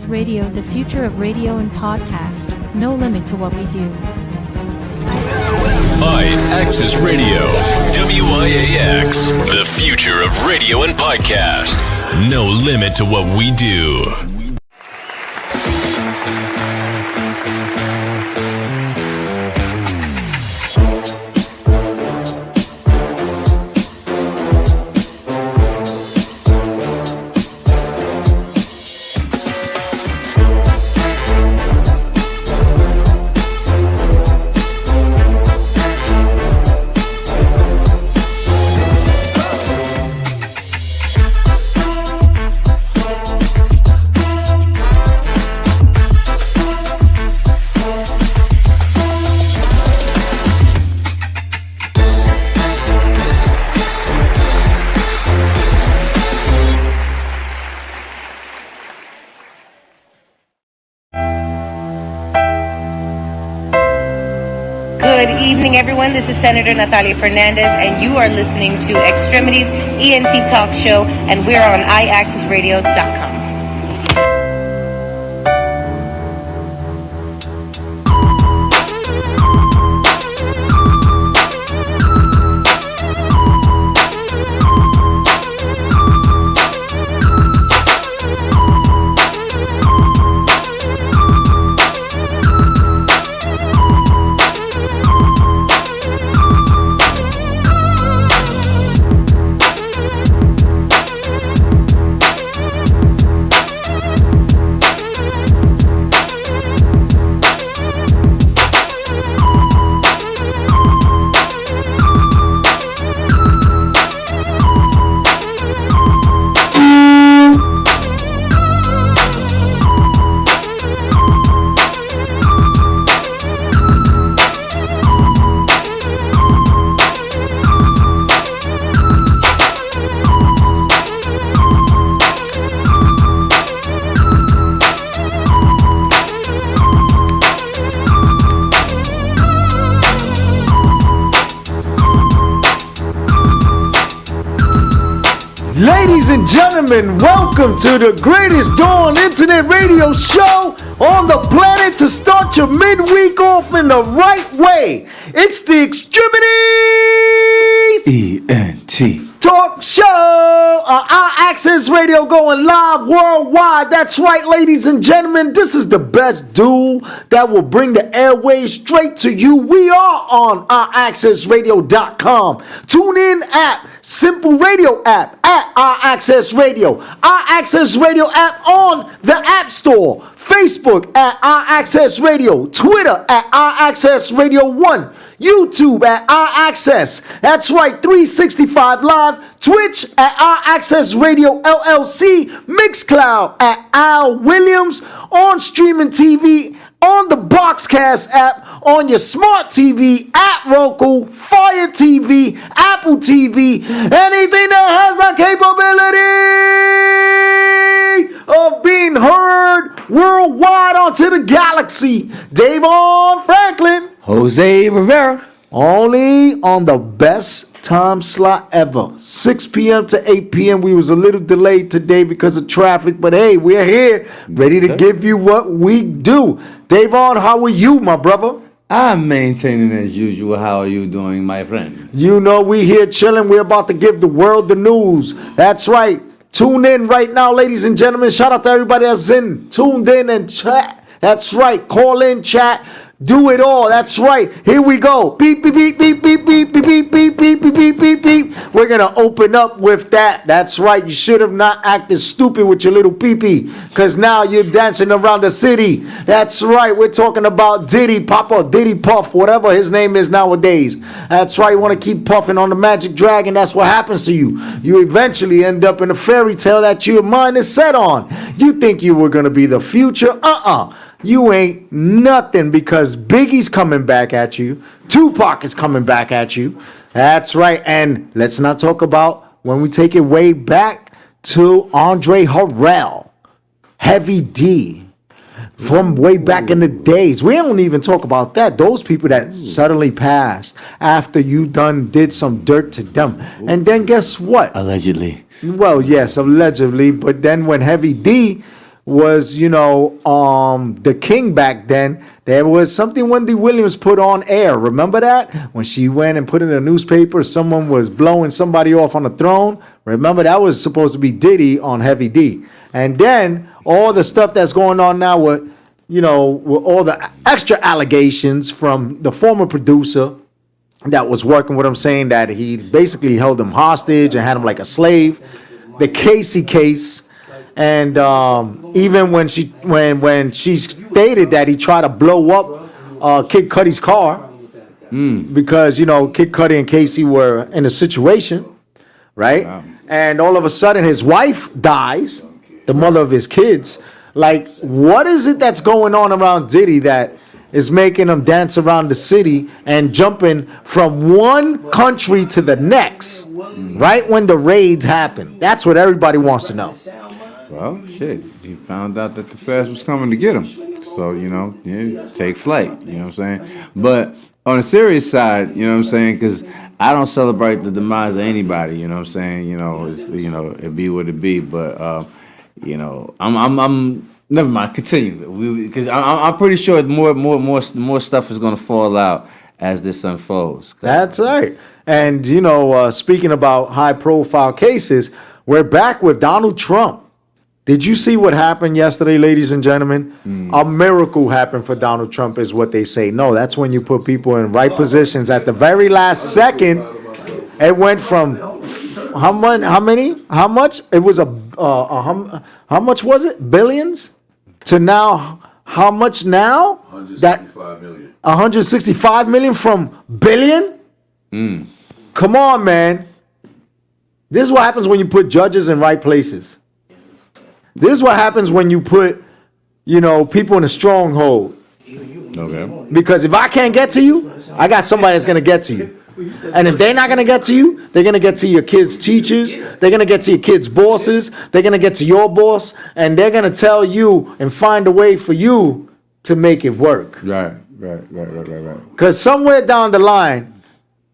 Radio, the future of radio and podcast. No limit to what we do. I-Axis Radio, WIAX, the future of radio and podcast. No limit to what we do. Good evening, everyone. This is Senator Natalia Fernandez, and you are listening to X-Tremitiez ENT Talk Show, and we're on iaccessradio.com. Ladies and gentlemen, welcome to the greatest dawn internet radio show on the planet to start your midweek off in the right way. It's the X-Tremitiez ENT Talk Show. Our Access Radio going live worldwide. That's right, ladies and gentlemen. This is the best duel that will bring the airwaves straight to you. We are on ouraccessradio.com. Tune in app, simple radio app at Our Access Radio. Our Access Radio app on the App Store. Facebook at Our Access Radio. Twitter at Our Access Radio 1. YouTube at Our Access. That's right, 365 Live. Twitch at Our Access Radio LLC. Mixcloud at Al Williams. On streaming TV, on the Boxcast app, on your smart TV, at Roku, Fire TV, Apple TV, anything that has the capability of being heard worldwide onto the galaxy. DAYVON Franklin. Jose Rivera. Only on the best time slot ever. 6 p.m. to 8 p.m. We was a little delayed today because of traffic, but hey, we're here ready to give you what we do. DAYVON, how are you, my brother? I'm maintaining as usual. How are you doing, my friend? You know, we here chilling. We're about to give the world the news. That's right. Tune in right now, ladies and gentlemen. Shout out to everybody that's tuned in and chat. That's right. Call in, chat. Do it all. That's right. Here we go. Beep, beep, beep, beep, beep, beep, beep, beep, beep, beep, beep, beep, beep, beep. We're going to open up with that. That's right. You should have not acted stupid with your little pee-pee, because now you're dancing around the city. That's right. We're talking about Diddy, Papa, Diddy Puff, whatever his name is nowadays. That's right. You want to keep puffing on the magic dragon. That's what happens to you. You eventually end up in a fairy tale that your mind is set on. You think you were going to be the future? You ain't nothing, because Biggie's coming back at you. Tupac is coming back at you. That's right. And let's not talk about when we take it way back to Andre Harrell, Heavy D, from way back in the days. We don't even talk about that. Those people that suddenly passed after you did some dirt to them. And then guess what? Allegedly. Well, yes, allegedly. But then when Heavy D was, the king back then. There was something Wendy Williams put on air. Remember that? When she went and put in a newspaper, someone was blowing somebody off on the throne. Remember, that was supposed to be Diddy on Heavy D. And then all the stuff that's going on now with, with all the extra allegations from the former producer that was working with him, saying that he basically held him hostage and had him like a slave. The Casey case. And even when she stated that he tried to blow up Kid Cudi's car because Kid Cudi and Casey were in a situation, right? Wow. And all of a sudden his wife dies, the mother of his kids. Like, what is it that's going on around Diddy that is making him dance around the city and jumping from one country to the next, right when the raids happen? That's what everybody wants to know. Well, shit, he found out that the feds was coming to get him. So, take flight, you know what I'm saying? But on a serious side, you know what I'm saying? Because I don't celebrate the demise of anybody, you know what I'm saying? It be what it be. But, I'm never mind, continue. Because I'm pretty sure more stuff is going to fall out as this unfolds. That's right. And, speaking about high-profile cases, we're back with Donald Trump. Did you see what happened yesterday, ladies and gentlemen? A miracle happened for Donald Trump is what they say. No, that's when you put people in right positions at the very last second. It went from how many? How much? It was how much was it? Billions? To now, how much now? 165 million. 165 million from billion? Come on, man. This is what happens when you put judges in right places. This is what happens when you put, people in a stronghold. Okay. Because if I can't get to you, I got somebody that's going to get to you. And if they're not going to get to you, they're going to get to your kids' teachers. They're going to get to your kids' bosses. They're going to get to your boss. And they're going to tell you and find a way for you to make it work. Right. Because somewhere down the line,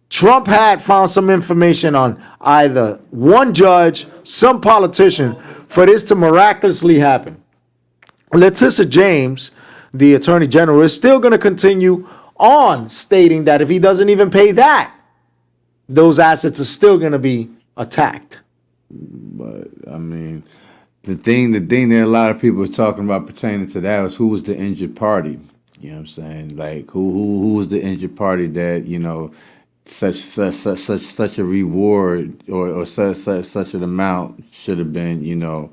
Trump had found some information on either one judge, some politician, for this to miraculously happen. Letitia James, the Attorney General, is still going to continue on stating that if he doesn't even pay that, those assets are still going to be attacked. But, I mean, the thing that a lot of people are talking about pertaining to that was who was the injured party. You know what I'm saying? Like, who was the injured party that, such a reward or such an amount should have been,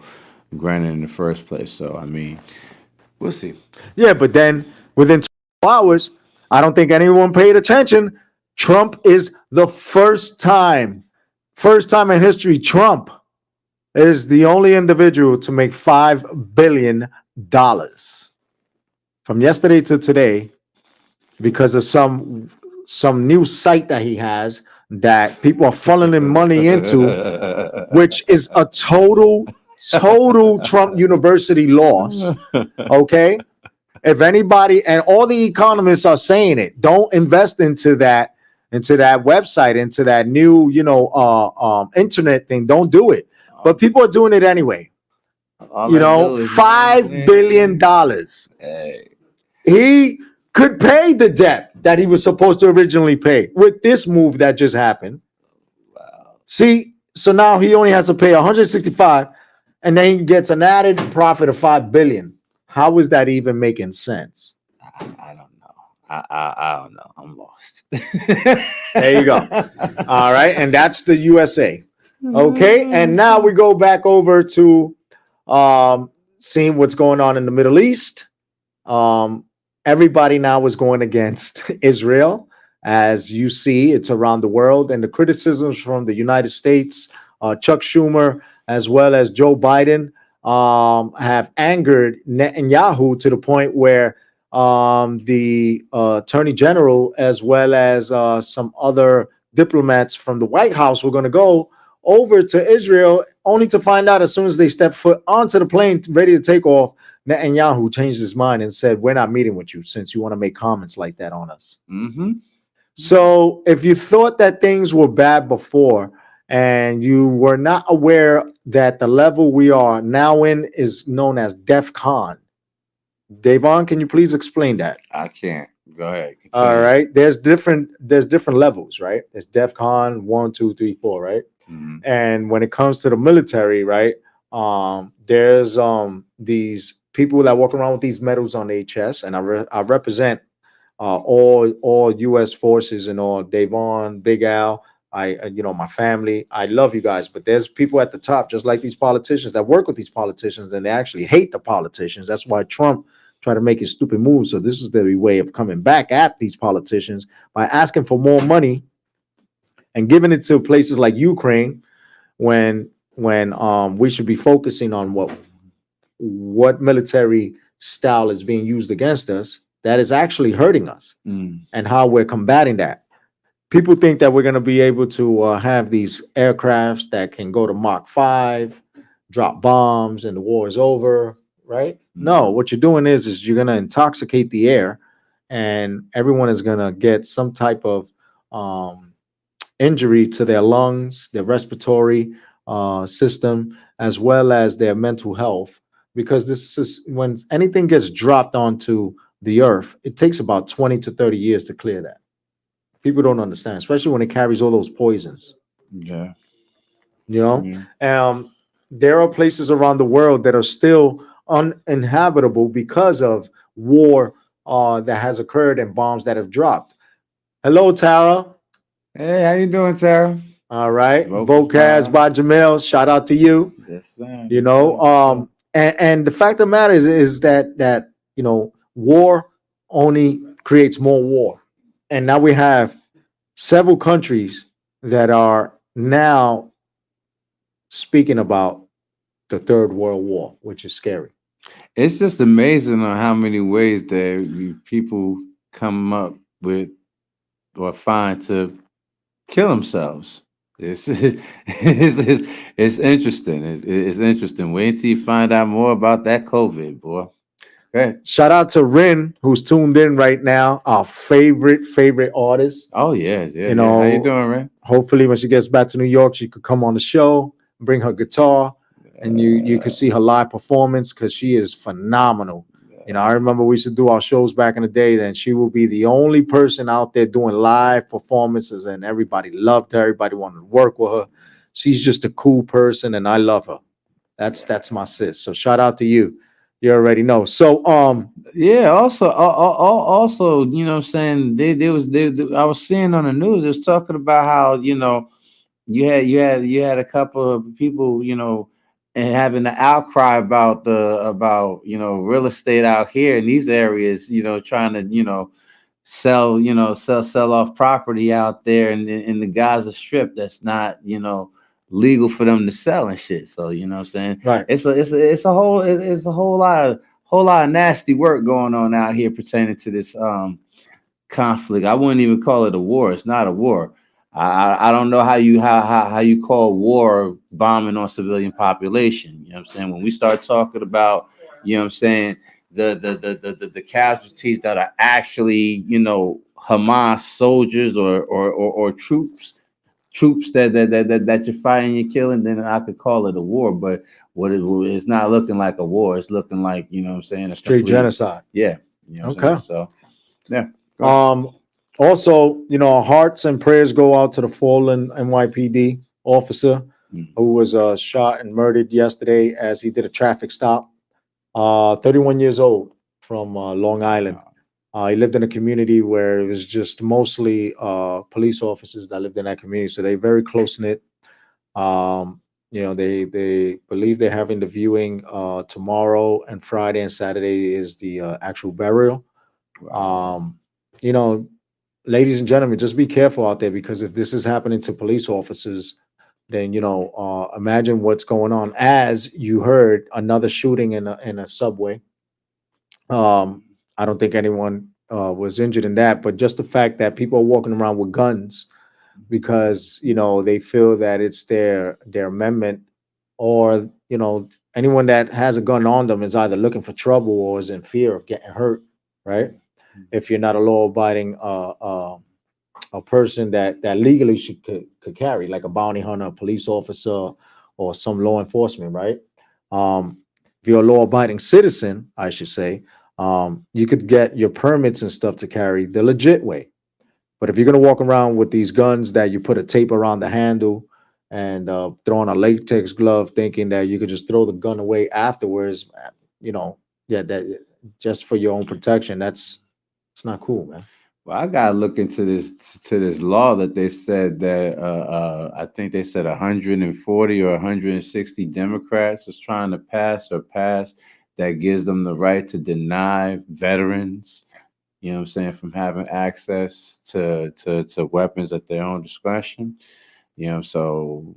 granted in the first place. So, I mean, we'll see. Yeah, but then within 2 hours, I don't think anyone paid attention. Trump is the first time in history, Trump is the only individual to make $5 billion from yesterday to today because of some new site that he has that people are funneling money into, which is a total Trump University loss. Okay? If anybody, and all the economists are saying it, don't invest into that website, into that new, internet thing. Don't do it. But people are doing it anyway. $5 billion. Hey. He could pay the debt that he was supposed to originally pay with this move that just happened. Wow. See, so now he only has to pay 165, and then he gets an added profit of $5 billion. How is that even making sense? I don't know. I don't know. I'm lost. There you go. All right, and that's the USA. Okay, and now we go back over to seeing what's going on in the Middle East. Everybody now is going against Israel. As you see, it's around the world, and the criticisms from the United States, Chuck Schumer, as well as Joe Biden, have angered Netanyahu to the point where the Attorney General, as well as some other diplomats from the White House, were going to go over to Israel, only to find out as soon as they stepped foot onto the plane ready to take off, Netanyahu changed his mind and said, "We're not meeting with you since you want to make comments like that on us." Mm-hmm. So if you thought that things were bad before and you were not aware that the level we are now in is known as DEF-CON. Davon, can you please explain that? I can't. Go ahead. All Continue. right. There's different levels, right? There's DEF-CON 1, 2, 3, 4, right? Mhm. And when it comes to the military, right? There's these people that walk around with these medals on their chest, and I represent all U.S. forces and all. Davon, Big Al, my family. I love you guys, but there's people at the top, just like these politicians that work with these politicians, and they actually hate the politicians. That's why Trump tried to make his stupid moves. So this is the way of coming back at these politicians by asking for more money and giving it to places like Ukraine when we should be focusing on what military style is being used against us that is actually hurting us and how we're combating that. People think that we're going to be able to have these aircrafts that can go to Mach 5, drop bombs, and the war is over, right? No, what you're doing is you're going to intoxicate the air, and everyone is going to get some type of injury to their lungs, their respiratory system, as well as their mental health. Because this is when anything gets dropped onto the earth, it takes about 20 to 30 years to clear that. People don't understand, especially when it carries all those poisons. Yeah. You know, Yeah. there are places around the world that are still uninhabitable because of war that has occurred and bombs that have dropped. Hello, Tara. Hey, how you doing, Sarah? All right, Vocal Vocaz file. by Jamel. Shout out to you. Yes, fine. You know, and the fact of the matter is that war only creates more war, and now we have several countries that are now speaking about the Third World War, which is scary. It's just amazing on how many ways that people come up with or find to kill themselves. It's interesting. It's interesting. Wait till you find out more about that COVID, boy. Okay. Shout out to Rin, who's tuned in right now, our favorite artist. Oh yeah, yeah. You know, how you doing, Ray? Hopefully, when she gets back to New York, she could come on the show, bring her guitar, and you could see her live performance because she is phenomenal. You know, I remember we used to do our shows back in the day, and she will be the only person out there doing live performances, and everybody loved her. Everybody wanted to work with her. She's just a cool person, and I love her. That's my sis. So shout out to you. You already know. So yeah. Also, you know, what I'm saying I was seeing on the news. It was talking about how you had a couple of people and having the outcry about real estate out here in these areas, trying to sell off property out there in the Gaza Strip that's not legal for them to sell and shit. So you know what I'm saying? Right. It's a whole lot of nasty work going on out here pertaining to this conflict. I wouldn't even call it a war. It's not a war. I don't know how you call war bombing on civilian population. You know what I'm saying? When we start talking about, you know what I'm saying, the casualties that are actually, Hamas soldiers or troops that you're fighting, you're killing, then I could call it a war. But it's not looking like a war. It's looking like, you know what I'm saying, a straight complete genocide. Yeah. You know what I'm saying? So yeah. Also, our hearts and prayers go out to the fallen NYPD officer who was shot and murdered yesterday as he did a traffic stop. 31 years old from Long Island. He lived in a community where it was just mostly police officers that lived in that community. So they're very close knit. They believe they're having the viewing tomorrow, and Friday and Saturday is the actual burial. Ladies and gentlemen, just be careful out there, because if this is happening to police officers, then imagine what's going on. As you heard, another shooting in a subway. I don't think anyone was injured in that, but just the fact that people are walking around with guns because they feel that it's their amendment, or anyone that has a gun on them is either looking for trouble or is in fear of getting hurt, right? If you're not a law-abiding a person that legally could carry, like a bounty hunter, a police officer, or some law enforcement, right? If you're a law-abiding citizen, I should say, you could get your permits and stuff to carry the legit way. But if you're gonna walk around with these guns that you put a tape around the handle and throw on a latex glove, thinking that you could just throw the gun away afterwards, yeah, that just for your own protection, it's not cool, man. Well, I gotta look into this law that they said that I think they said 140 or 160 Democrats is trying to pass that gives them the right to deny veterans, you know what I'm saying, from having access to weapons at their own discretion. So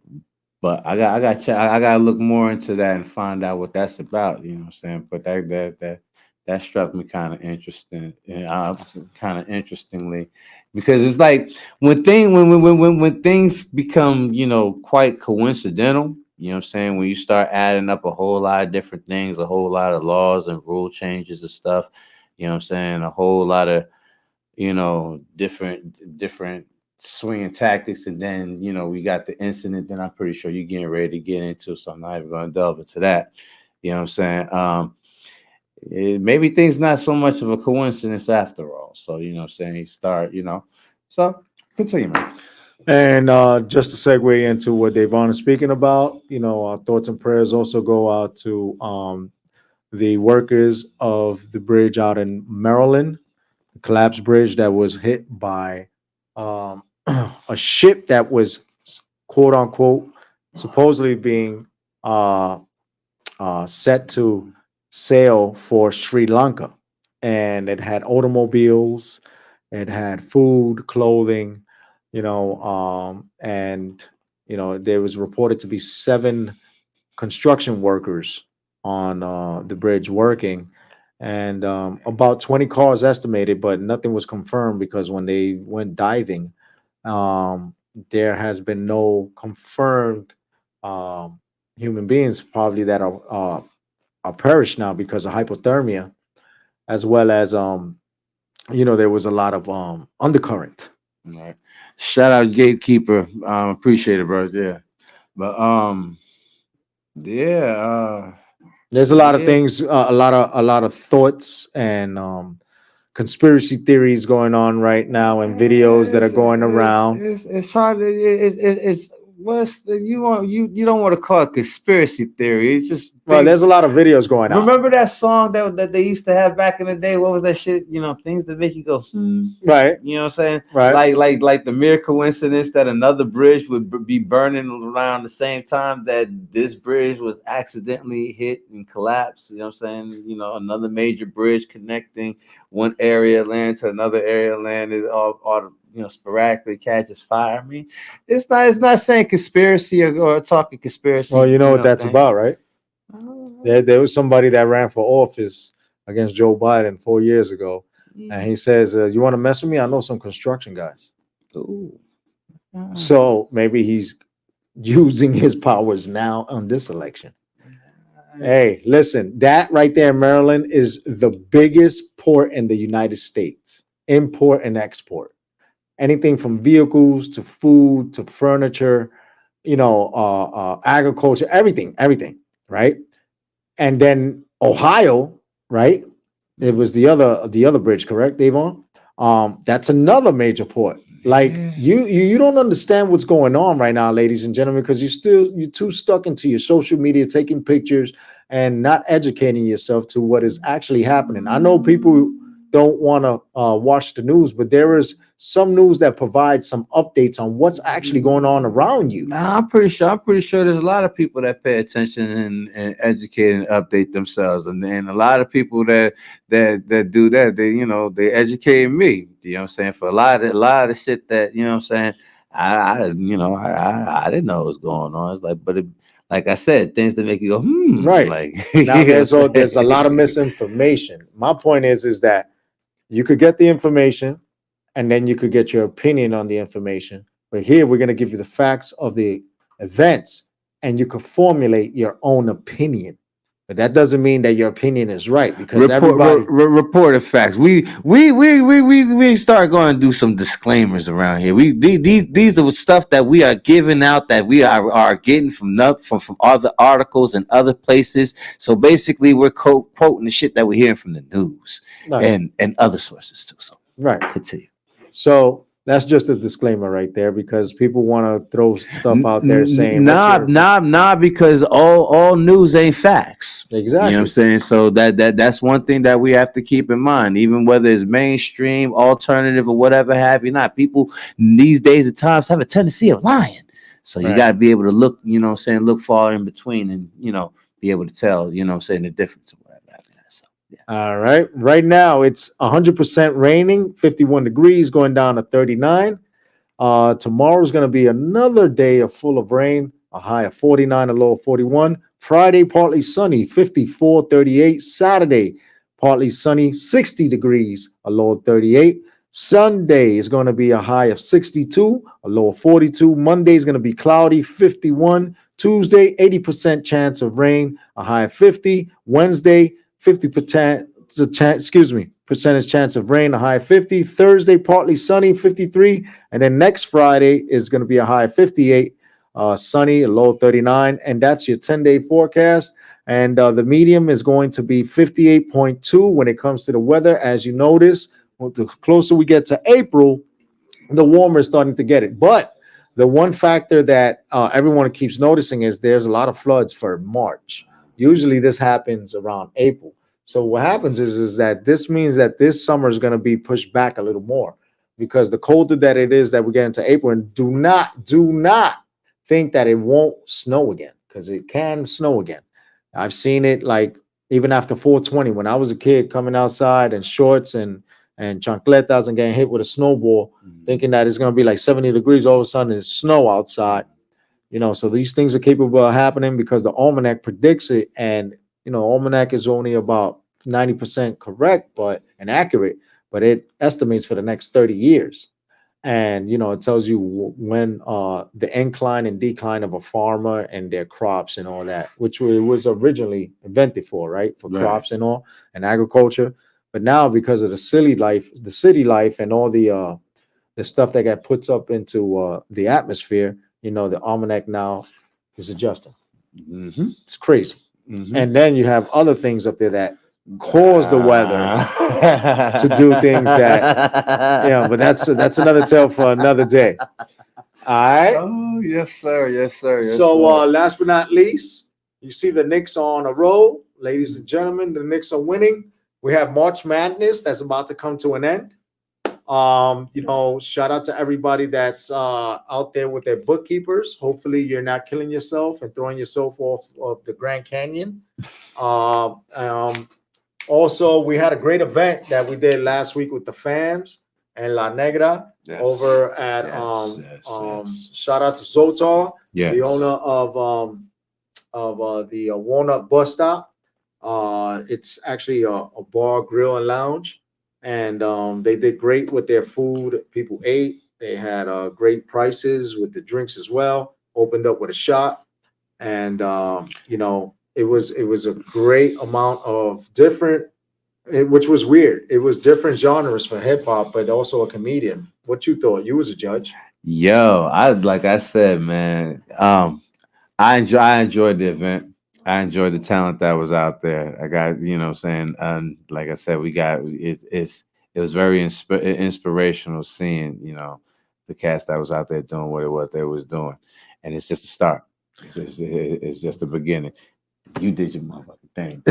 but I gotta look more into that and find out what that's about, you know what I'm saying? But that struck me kind of interesting, kind of interestingly, because it's like when things become, quite coincidental, you know what I'm saying, when you start adding up a whole lot of different things, a whole lot of laws and rule changes and stuff, you know what I'm saying, a whole lot of, different swinging tactics, and then we got the incident that I'm pretty sure you're getting ready to get into, so I'm not even going to delve into that. You know what I'm saying? Maybe things not so much of a coincidence after all. So you know what I'm saying, you start, so continue, man. And just to segue into what DAYVON is speaking about, our thoughts and prayers also go out to the workers of the bridge out in Maryland, the collapsed bridge that was hit by a ship that was quote unquote supposedly being set to sail for Sri Lanka, and it had automobiles, it had food, clothing, and there was reported to be 7 construction workers on the bridge working, and about 20 cars estimated, but nothing was confirmed because when they went diving, there has been no confirmed human beings probably that are perished now because of hypothermia, as well as there was a lot of undercurrent. All right. Shout out Gatekeeper. Appreciate it, bro. Yeah. But yeah, there's a lot of things, a lot of thoughts and conspiracy theories going on right now, and videos that are going around. It's hard. It's what's the, you don't want to call it conspiracy theory. It's just there's a lot of videos going on. Remember that song that they used to have back in the day? What was that shit? Things that make you go right. You know what I'm saying? Right. Like the mere coincidence that another bridge would be burning around the same time that this bridge was accidentally hit and collapsed. You know what I'm saying? Another major bridge connecting one area of land to another area of land is all sporadically catches fire. I mean, it's not saying conspiracy or talking conspiracy. Well, you know what that's about, right? There was somebody that ran for office against Joe Biden 4 years ago, and he says, "You want to mess with me? I know some construction guys." Ooh. So maybe he's using his powers now on this election. Hey, listen, that right there in Maryland is the biggest port in the United States, import and export. Anything from vehicles to food to furniture, agriculture, everything, right? And then Ohio, right? It was the other bridge, correct, DAYVON? That's another major port. Like you don't understand what's going on right now, ladies and gentlemen, because you're too stuck into your social media, taking pictures and not educating yourself to what is actually happening. I know people don't want to watch the news, but there is some news that provides some updates on what's actually going on around you. Nah, I'm pretty sure there's a lot of people that pay attention and educate and update themselves, and a lot of people that do that. They educated me. You know what I'm saying? For a lot of the shit that you know what I'm saying. I didn't know what was going on. It's like, but like I said, things that make you go right. Like now there's a lot of misinformation. My point is that you could get the information, and then you could get your opinion on the information. But here we're going to give you the facts of the events, and you can formulate your own opinion. But that doesn't mean that your opinion is right, because everybody. Reported facts. We start going to do some disclaimers around here. These are the stuff that we are giving out, that we are getting from other articles and other places. So basically, we're quoting the shit that we're hearing from the news and other sources too. So right, continue. So that's just a disclaimer right there, because people want to throw stuff out there saying nah, because all news ain't facts. Exactly. You know what I'm saying? So that's one thing that we have to keep in mind, even whether it's mainstream, alternative, or whatever have you not. People these days at times have a tendency of lying. So you got to be able to look, you know what I'm saying, look far in between and, you know, be able to tell, you know what I'm saying, the difference. All right. Right now, it's 100% raining, 51 degrees, going down to 39. Tomorrow's going to be another day full of rain, a high of 49, a low of 41. Friday, partly sunny, 54, 38. Saturday, partly sunny, 60 degrees, a low of 38. Sunday is going to be a high of 62, a low of 42. Monday is going to be cloudy, 51. Tuesday, 80% chance of rain, a high of 50. Wednesday, 50% percentage chance of rain, a high of 50. Thursday, partly sunny, 53. And then next Friday is going to be a high of 58, sunny, a low of 39. And that's your 10-day forecast. And the medium is going to be 58.2 when it comes to the weather. As you notice, the closer we get to April, the warmer is starting to get it. But the one factor that everyone keeps noticing is there's a lot of floods for March. Usually this happens around April. So what happens is that this means that this summer is going to be pushed back a little more, because the colder that it is that we get into April, and do not think that it won't snow again, because it can snow again. I've seen it like even after 420 when I was a kid, coming outside in shorts and chancletas and getting hit with a snowball, thinking that it's going to be like 70 degrees. All of a sudden it's snow outside. You know, so these things are capable of happening because the almanac predicts it. And, you know, almanac is only about 90% correct, but and accurate, but it estimates for the next 30 years. And, you know, it tells you when the incline and decline of a farmer and their crops and all that, which was originally invented for, right? For crops and all, and agriculture. But now, because of the city life and all the stuff that got put up into the atmosphere, you know, the almanac now is adjusting. It's crazy. And then you have other things up there that cause the weather to do things that, you know, but that's another tale for another day. All right. Oh, yes, sir. Yes, sir. Yes, So sir. last but not least, you see the Knicks on a roll. Ladies and gentlemen, the Knicks are winning. We have March Madness that's about to come to an end. You know, shout out to everybody that's out there with their bookkeepers. Hopefully you're not killing yourself and throwing yourself off of the Grand Canyon. Also, we had a great event that we did last week with the fams and La Negra over at shout out to Zotar, the owner of the Walnut Bus Stop. It's actually a bar, grill, and lounge. And they did great with their food. People ate. They had great prices with the drinks as well. Opened up with a shop, and you know, it was a great amount of different, which was weird. It was different genres for hip hop, but also a comedian. What you thought? You was a judge. Yo, like I said, man. I enjoyed the event. I enjoyed the talent that was out there. I got, you know what I'm saying, like I said, we got it. It was very inspirational seeing, you know, the cast that was out there doing what it was they was doing, and it's just a start. It's just the beginning. You did your motherfucking thing.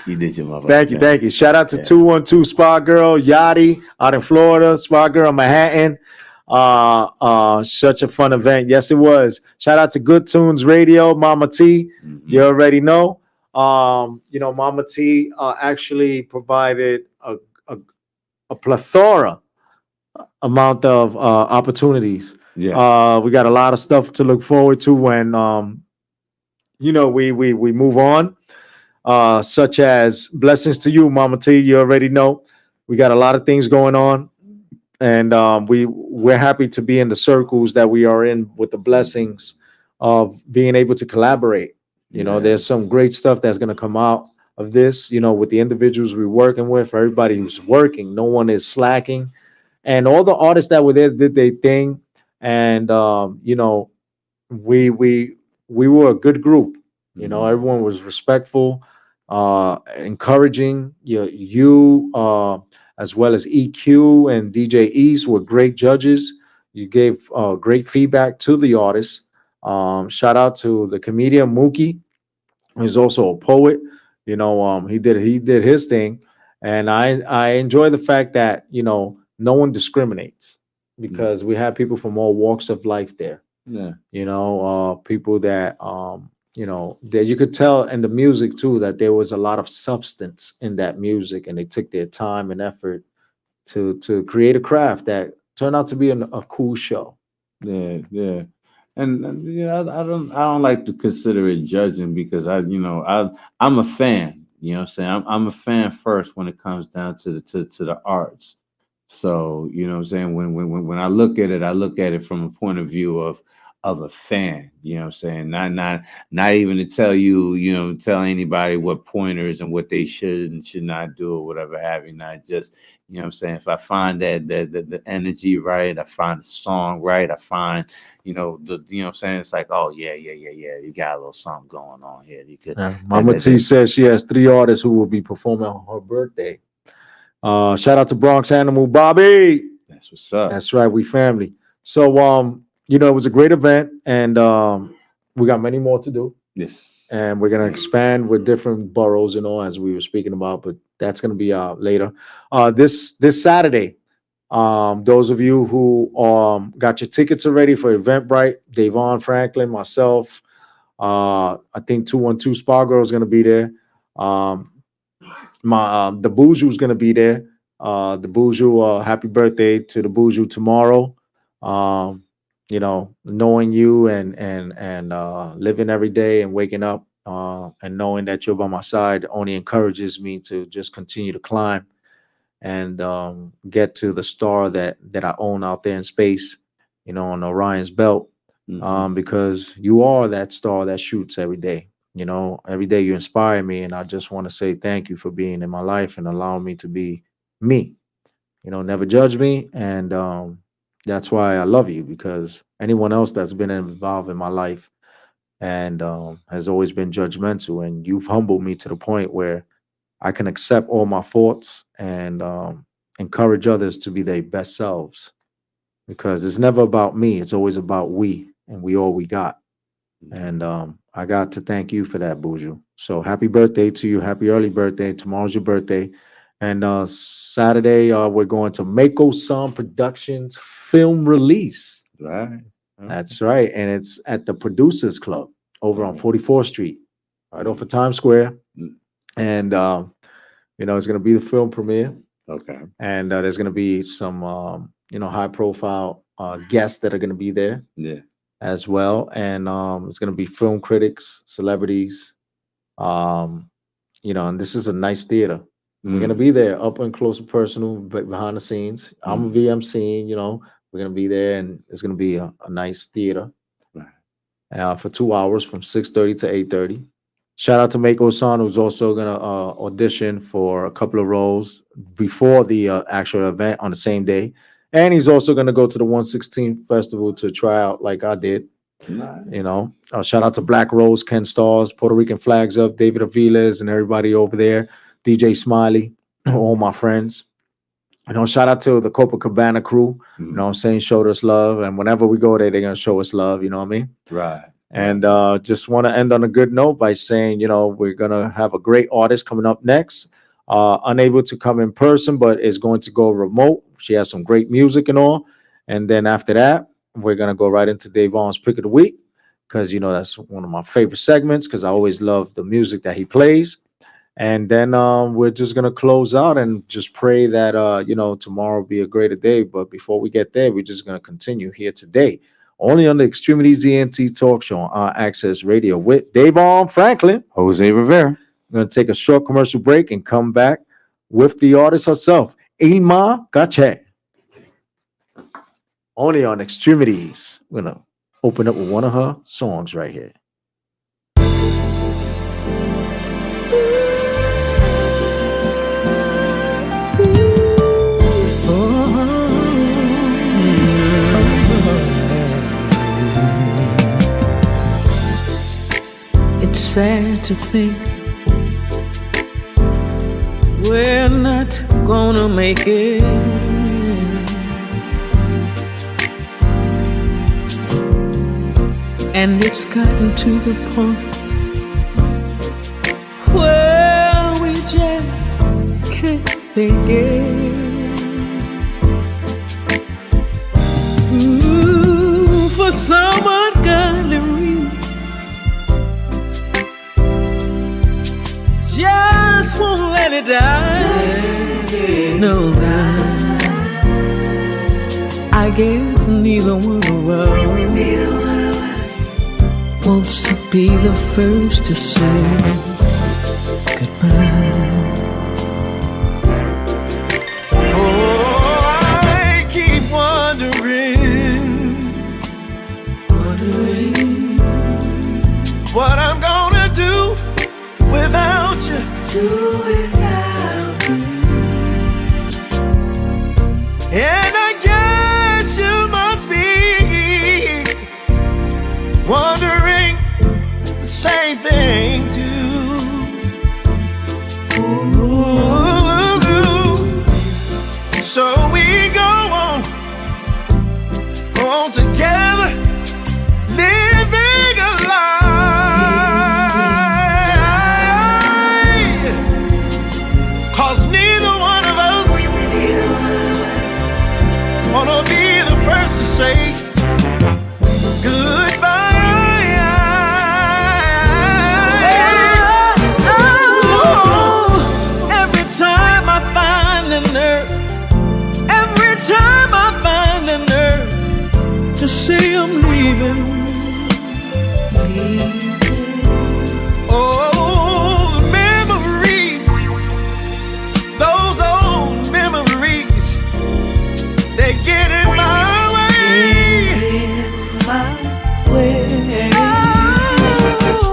you did your motherfucking thing. Thank you. Shout out to 212 Spa Girl Yachty out in Florida, Spa Girl Manhattan. Such a fun event. Yes, it was. Shout out to Good Tunes Radio, Mama T. You already know. You know, Mama T actually provided a plethora amount of opportunities. We got a lot of stuff to look forward to when you know, we move on. Such as blessings to you, Mama T. You already know. We got a lot of things going on. And we're happy to be in the circles that we are in with the blessings of being able to collaborate. You know, there's some great stuff that's gonna come out of this. You know, with the individuals we're working with, for everybody who's working, no one is slacking, and all the artists that were there did their thing, and you know, we we we were a good group. You know, everyone was respectful, encouraging. You as well as EQ and DJ East were great judges. You gave great feedback to the artists. Shout out to the comedian Mookie, who's also a poet. You know, he did his thing, and I enjoy the fact that, you know, no one discriminates, because we have people from all walks of life there. Yeah. You know, people that you know, that you could tell in the music too that there was a lot of substance in that music, and they took their time and effort to create a craft that turned out to be a cool show. Yeah, yeah. And you know, I don't like to consider it judging, because I'm a fan. You know what I'm saying? I'm a fan first when it comes down to the arts. So, you know what I'm saying? When I look at it, I look at it from a point of view of a fan. You know what I'm saying? Not even to tell you, tell anybody what pointers and what they should and should not do or whatever have you. Not just, you know what I'm saying? If I find that the energy right, I find the song right, I find, you know what I'm saying? It's like, oh yeah, you got a little something going on here. You could Mama T says she has 3 artists who will be performing on her birthday. Shout out to Bronx Animal Bobby. That's what's up. That's right, we family. So you know, it was a great event, and we got many more to do. Yes. And we're gonna expand with different boroughs and all, as we were speaking about, but that's gonna be later. This Saturday, those of you who got your tickets already for Eventbrite, DAYVON, Franklin, myself, I think 212 Spa Girl is gonna be there. The Boujou's gonna be there. The Boujou, happy birthday to the Boujou tomorrow. You know, knowing you and living every day and waking up and knowing that you're by my side only encourages me to just continue to climb and get to the star that I own out there in space, you know, on Orion's belt. Because you are that star that shoots every day. You know, every day you inspire me, and I just want to say thank you for being in my life and allowing me to be me. You know, never judge me, and that's why I love you, because anyone else that's been involved in my life and has always been judgmental, and you've humbled me to the point where I can accept all my faults and encourage others to be their best selves, because it's never about me. It's always about we, and we all we got. And I got to thank you for that, Buju. So happy birthday to you. Happy early birthday. Tomorrow's your birthday. And Saturday, we're going to Mako Sound Productions film release. Right. That's right. And it's at the Producers Club over on 44th Street, right off of Times Square. And, you know, it's going to be the film premiere. Okay. And there's going to be some, you know, high profile guests that are going to be there. Yeah. As well. And it's going to be film critics, celebrities, you know, and this is a nice theater. We're going to be there up and close and personal, but behind the scenes. I'm going to be emceeing, you know, we're going to be there, and it's going to be a nice theater for 2 hours from 6:30 to 8:30. Shout out to Mako-san, who's also going to audition for a couple of roles before the actual event on the same day. And he's also going to go to the 116 festival to try out like I did. Nice. You know, shout out to Black Rose, Ken Stars, Puerto Rican Flags Up, David Aviles, and everybody over there. DJ Smiley, all my friends. You know, shout out to the Copacabana crew. You know what I'm saying? Showed us love. And whenever we go there, they're going to show us love. You know what I mean? Right. And just want to end on a good note by saying, you know, we're going to have a great artist coming up next. Unable to come in person, but is going to go remote. She has some great music and all. And then after that, we're going to go right into DAYVON's Pick of the Week, because, you know, that's one of my favorite segments, because I always love the music that he plays. And then we're just going to close out and just pray that, you know, tomorrow will be a greater day. But before we get there, we're just going to continue here today, only on the X-Tremitiez ENT Talk Show on Access Radio with DAYVON Franklin, Jose Rivera. I'm going to take a short commercial break and come back with the artist herself, Ima Gache. Only on X-Tremitiez. We're going to open up with one of her songs right here. to think we're not gonna make it. And it's gotten to the point where we just can't take it. For some ungodly reason, just won't let it die. No, I guess neither one of us wants to be the first to say goodbye. Oh, I keep wondering what I'm gonna do without you. And I guess you must be wondering the same thing too. Ooh. So we go on together, living a lie. 'Cause neither one of us wanna be the first to say goodbye. Oh, every time I find the nerve, every time I find the nerve to say I'm leaving. Oh, the memories, those old memories, they get in my way. Oh,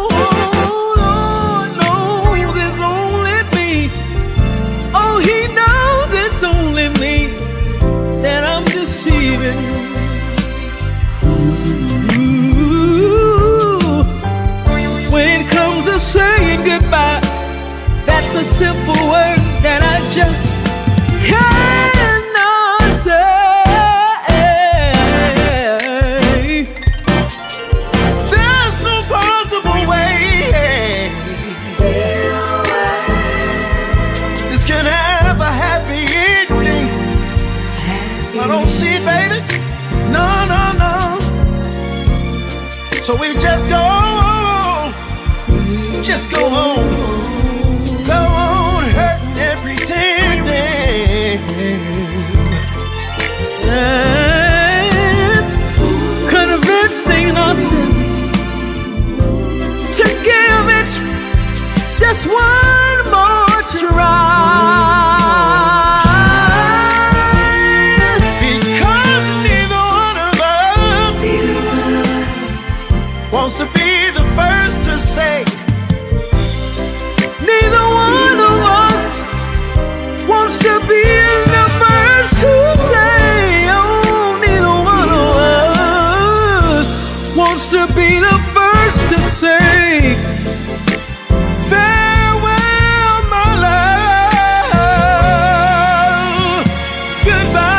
Lord knows it's only me. Oh, He knows it's only me that I'm deceiving. When it comes to saying goodbye, that's a simple word that I just cannot say. There's no possible way this can have a happy ending. I don't see it, baby. No, no, no. So we just go on, go on hurting and pretending, and convincing ourselves to give it just one more try. Because neither one of us wants to be the first to say. Neither one of us wants to be the first to say. Oh, neither one of us wants to be the first to say farewell, my love, goodbye.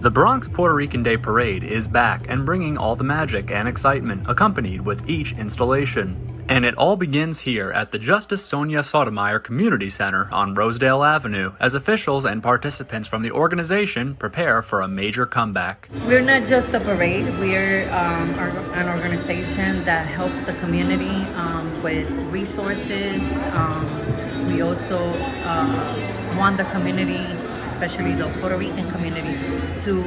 The Bronx Puerto Rican Day Parade is back and bringing all the magic and excitement accompanied with each installation. And it all begins here at the Justice Sonia Sotomayor Community Center on Rosedale Avenue as officials and participants from the organization prepare for a major comeback. We're not just a parade, we're an organization that helps the community with resources. We also want the community, especially the Puerto Rican community, to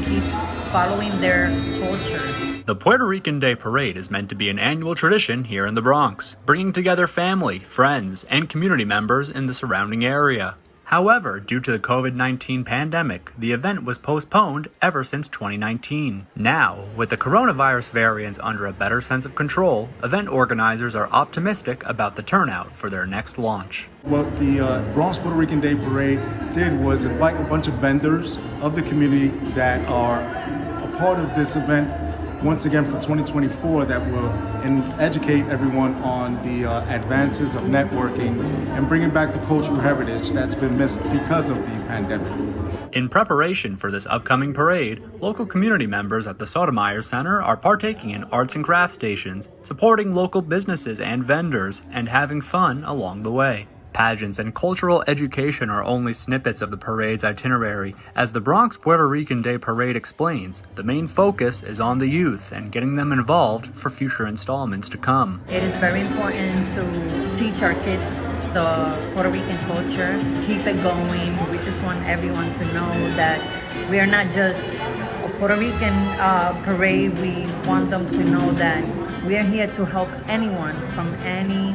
keep following their culture. The Puerto Rican Day Parade is meant to be an annual tradition here in the Bronx, bringing together family, friends, and community members in the surrounding area. However, due to the COVID-19 pandemic, the event was postponed ever since 2019. Now, with the coronavirus variants under a better sense of control, event organizers are optimistic about the turnout for their next launch. What the Bronx Puerto Rican Day Parade did was invite a bunch of vendors of the community that are a part of this event once again for 2024 that will educate everyone on the advances of networking and bringing back the cultural heritage that's been missed because of the pandemic. In preparation for this upcoming parade, local community members at the Sotomayor Center are partaking in arts and crafts stations, supporting local businesses and vendors, and having fun along the way. Pageants and cultural education are only snippets of the parade's itinerary. As the Bronx Puerto Rican Day Parade explains, the main focus is on the youth and getting them involved for future installments to come. It is very important to teach our kids the Puerto Rican culture, keep it going. We just want everyone to know that we are not just a Puerto Rican parade. We want them to know that we are here to help anyone from any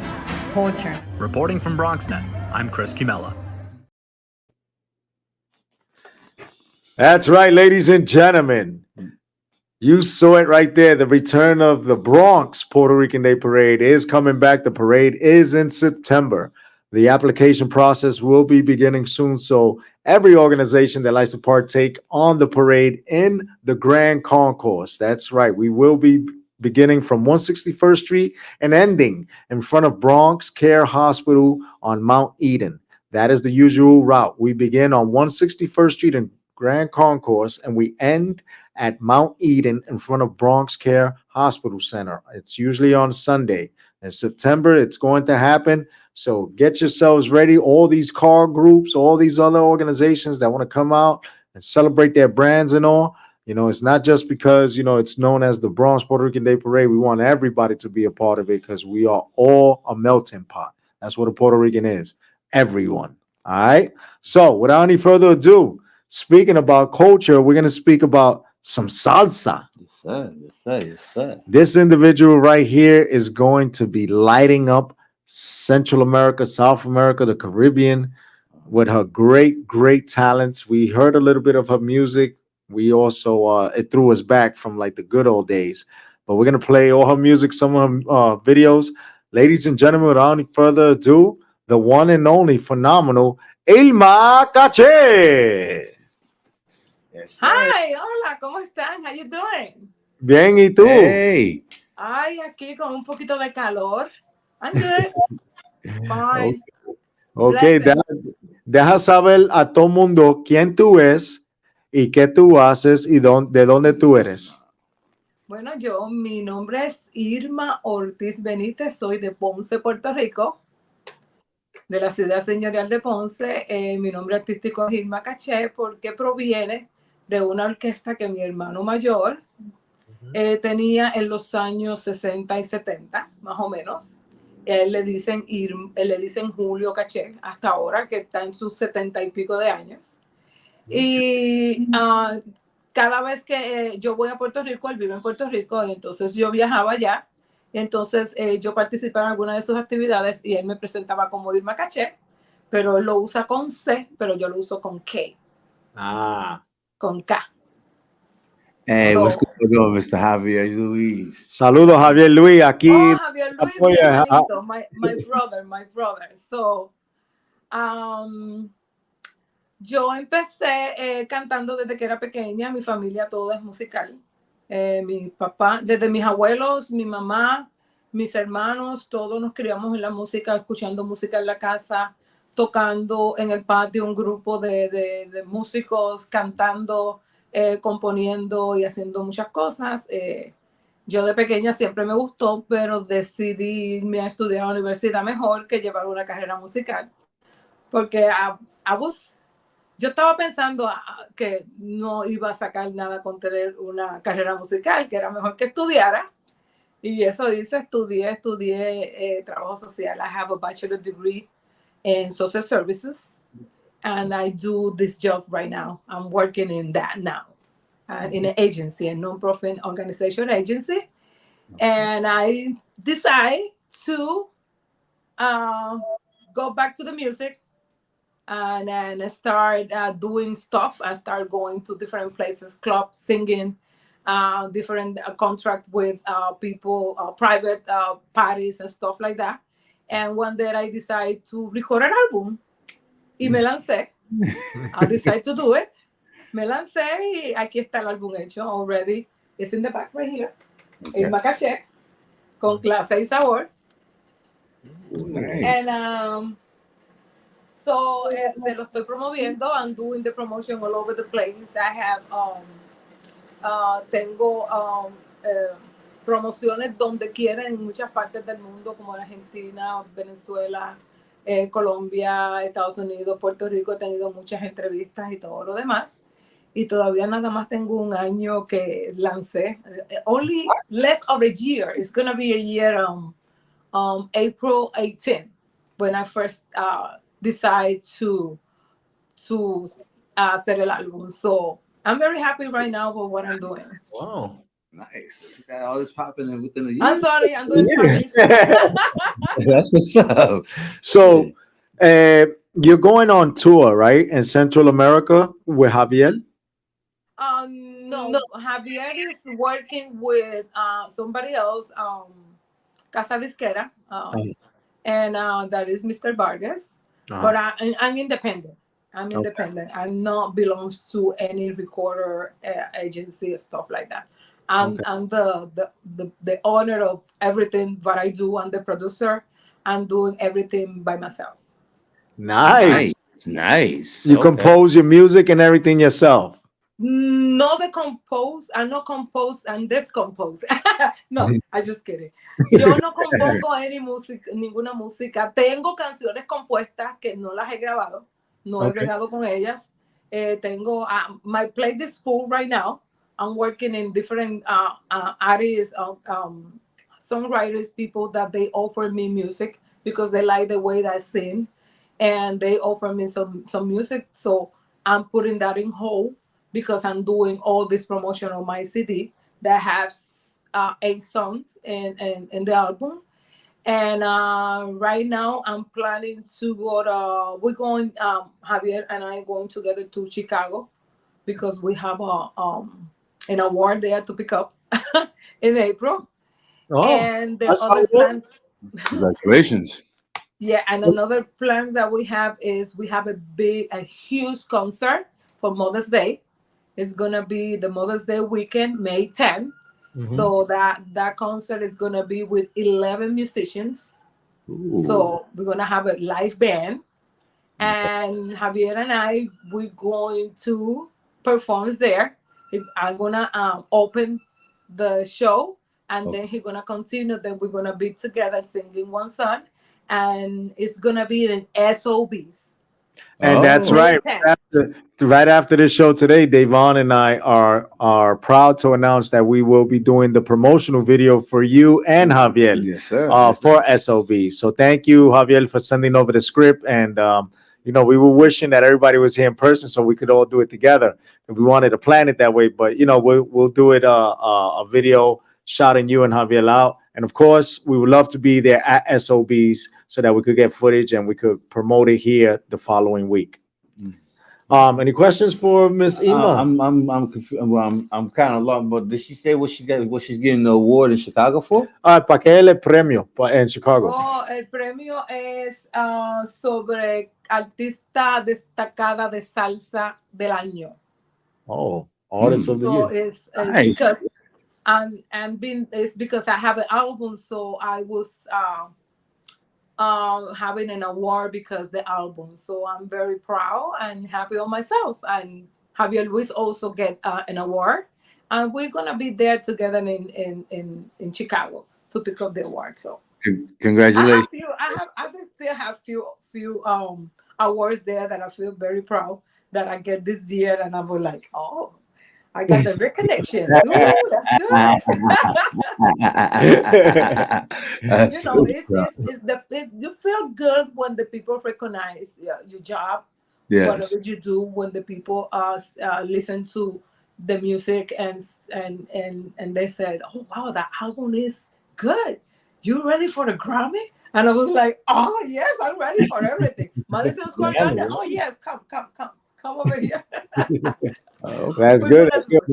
culture. Reporting from BronxNet, I'm Chris Kimella. That's right, ladies and gentlemen. You saw it right there. The return of the Bronx Puerto Rican Day Parade is coming back. The parade is in September. The application process will be beginning soon. So every organization that likes to partake on the parade in the Grand Concourse, that's right. We will be beginning from 161st Street and ending in front of Bronx Care Hospital on Mount Eden. That is the usual route. We begin on 161st Street in Grand Concourse and we end at Mount Eden in front of Bronx Care Hospital Center. It's usually on Sunday. In September, it's going to happen. So get yourselves ready. All these car groups, all these other organizations that want to come out and celebrate their brands and all. You know, it's not just because, you know, it's known as the Bronx Puerto Rican Day Parade. We want everybody to be a part of it because we are all a melting pot. That's what a Puerto Rican is. Everyone. All right. So without any further ado, speaking about culture, we're going to speak about some salsa. Yes, sir. Yes, sir. Yes, sir. This individual right here is going to be lighting up Central America, South America, the Caribbean with her great, great talents. We heard a little bit of her music. We also, it threw us back from like the good old days. But we're going to play all her music, some of her videos. Ladies and gentlemen, without any further ado, the one and only phenomenal Ilma Caché. Yes, Hi, hola, ¿cómo están? How you doing? Bien, ¿y tú? Hey. Ay, aquí con un poquito de calor. I'm good. Fine. Okay, deja saber a todo mundo quién tú es y qué tú haces y de dónde tú eres. Bueno, mi nombre es Irma Ortiz Benítez, soy de Ponce, Puerto Rico, de la ciudad señorial de Ponce. Mi nombre artístico es Irma Caché porque proviene de una orquesta que mi hermano mayor tenía en los años 60 y 70, más o menos. Él le dicen Julio Caché, hasta ahora, que está en sus 70 y pico de años. Y cada vez que yo voy a Puerto Rico, él vive en Puerto Rico, y entonces yo viajaba allá. Entonces yo participaba en alguna de sus actividades y él me presentaba como Irma Caché, pero él lo usa con C, pero yo lo uso con K. Ah. Con K. Hey, what's going on, Mr. Javier Luis? Saludos, Javier Luis. Aquí. Oh, Javier Luis, mi hermanito, my brother. So, yo empecé cantando desde que era pequeña. Mi familia todo es musical. Mi papá, desde mis abuelos, mi mamá, mis hermanos, todos nos criamos en la música, escuchando música en la casa, tocando en el patio un grupo de músicos, cantando, componiendo y haciendo muchas cosas. Yo de pequeña siempre me gustó, pero decidí irme a estudiar a la universidad mejor que llevar una carrera musical. Porque yo estaba pensando que no iba a sacar nada con tener una carrera musical, que era mejor que estudiara. Y eso hice, estudié trabajo social. I have a bachelor degree in social services. And I do this job right now. I'm working in that now. In an agency, a non-profit organization agency. And I decide to go back to the music and then I start doing stuff. I start going to different places, club singing, different contract with people, private parties and stuff like that. And one day I decide to record an album. Y me lancé. I decided to do it. Me lancé y aquí está el álbum hecho already. It's in the back right here. Okay. El macaché con clase y sabor. Nice. And so lo estoy promoviendo. I'm doing the promotion all over the place. I have tengo promociones donde quiera en muchas partes del mundo, como en Argentina, Venezuela, Colombia, Estados Unidos, Puerto Rico. He tenido muchas entrevistas y todo lo demás. Y todavía nada más tengo un año que lancé. Only less of a year. It's going to be a year April 18, when I first decide to hacer el álbum. So I'm very happy right now with what I'm doing. Wow. Nice. You got all this popping in within a year. I'm sorry, I'm doing Spanish. That's what's up. So, you're going on tour, right, in Central America with Javier? No, Javier is working with somebody else, Casa Disquera, and that is Mr. Vargas. But I'm independent. I'm independent. I'm not belongs to any recorder agency or stuff like that. I'm the owner of everything what I do. I'm the producer. I'm doing everything by myself. Nice. Nice. You compose your music and everything yourself. No, the compose. I no compose and descompose. No, I just kidding. Yo no compongo ninguna música. Tengo canciones compuestas que no las he grabado. No he bregado con ellas. Tengo my playlist full right now. I'm working in different artists, songwriters, people that they offer me music because they like the way that I sing, and they offer me some music. So I'm putting that in hold because I'm doing all this promotion on my CD that has 8 songs in the album. And right now I'm planning to go to, we're going, Javier and I going together to Chicago because we have an award there to pick up in April. And the other plan, congratulations. Yeah, and another plan that we have is we have a huge concert for Mother's Day. It's gonna be the Mother's Day weekend, May 10th. So that concert is gonna be with 11 musicians. Ooh. So we're gonna have a live band, and Javier and I we're going to perform there. I'm gonna open the show, and then he's gonna continue. Then we're gonna be together singing one song, and it's gonna be in SOBs. And that's right. Right after the show today, DAYVON and I are proud to announce that we will be doing the promotional video for you and Javier. Yes, sir. For SOB. So thank you, Javier, for sending over the script. And we were wishing that everybody was here in person so we could all do it together. And we wanted to plan it that way, but we'll do it a video shouting you and Javier out. And of course, we would love to be there at SOBs so that we could get footage and we could promote it here the following week. Any questions for Miss Ima? I'm confused. I'm kind of lost. But did she say what she's getting the award in Chicago for? ¿Para qué el premio en Chicago? Oh, el premio es sobre artista destacada de salsa del año. Oh, artist of the year. It's Nice. Because it's because I have an album, so I was having an award because the album. So I'm very proud and happy on myself. And Javier Luis also get an award, and we're gonna be there together in Chicago to pick up the award. So congratulations! I still have few awards there that I feel very proud that I get this year, and I'm like, oh, I got the recognition. Ooh, that's good. You feel good when the people recognize your job, whatever you do. When the people listen to the music and they said, "Oh wow, that album is good. You ready for the Grammy?" And I was like, oh, yes, I'm ready for everything. Madison Square Garden, oh, yes, come over here. That's good. That's good.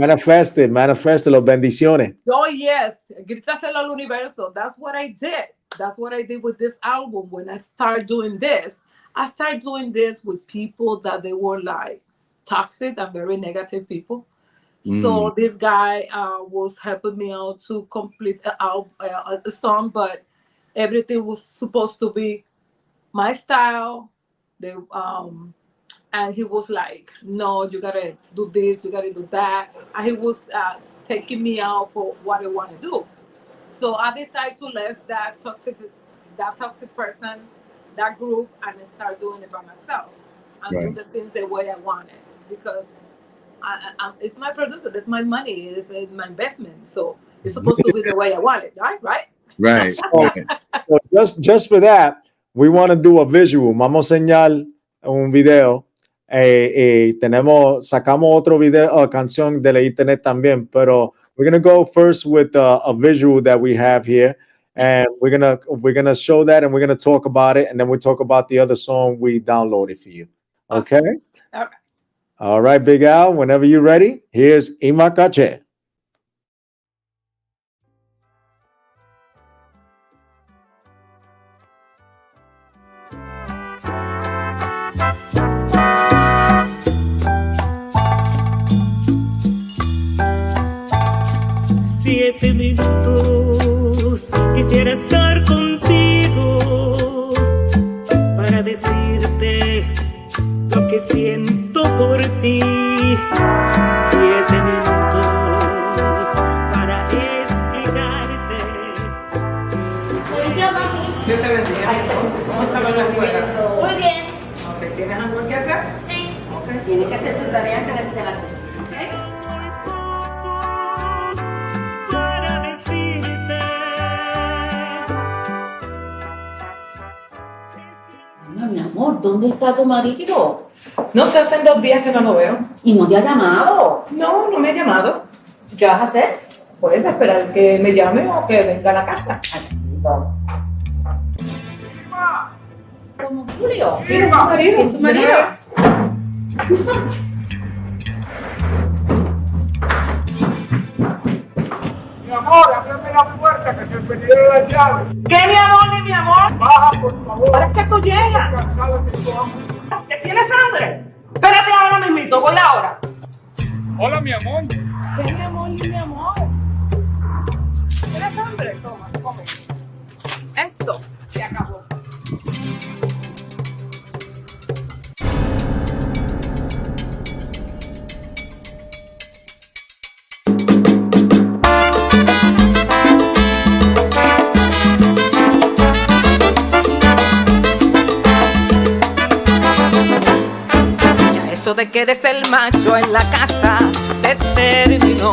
Manifeste los bendiciones. Oh, yes, grítaselo al universo. That's what I did. That's what I did with this album. When I started doing this, I started doing this with people that they were like toxic and very negative people. So this guy was helping me out to complete the song, but everything was supposed to be my style. And he was like, no, you gotta do this, you gotta do that. And he was taking me out for what I want to do. So I decided to leave that toxic person, that group, and start doing it by myself and do the things the way I want it, because it's my producer, it's my money, it's my investment, so it's supposed to be the way I want it, right? So just for that, we want to do a visual. Vamos a enseñar un video. Sacamos otro video, canción de la internet también, pero we're gonna go first with a visual that we have here, and we're gonna show that, and we're gonna talk about it, and then we talk about the other song we downloaded for you. Okay? All right, Big Al, whenever you're ready, here's Imakache. Minutos quisiera estar contigo para decirte lo que siento por ti. 7 minutos para explicarte. Dios te bendiga. ¿Cómo estaba en la escuela? Muy bien. Okay. ¿Tienes algo que hacer? Sí. Okay. Tienes que hacer tus tareas antes de las 6. Mi amor, ¿dónde está tu marido? No sé, hace 2 días que no lo veo. ¿Y no te ha llamado? No, no me ha llamado. ¿Qué vas a hacer? Puedes esperar que me llame o que venga a la casa. ¿Como Julio? Sí, es tu marido. ¿Es tu marido? Mi amor, ábreme la puerta que se me dio la llave. ¿Qué, mi amor, ni mi amor? Baja, por favor. ¿Para qué tú llegas? ¿Que tienes hambre? Espérate ahora mismito, voy ahora. Hola, mi amor. ¿Qué, mi amor, ni mi amor? ¿Tienes hambre? Toma, come. Esto se acabó. Eso de que eres el macho en la casa se terminó.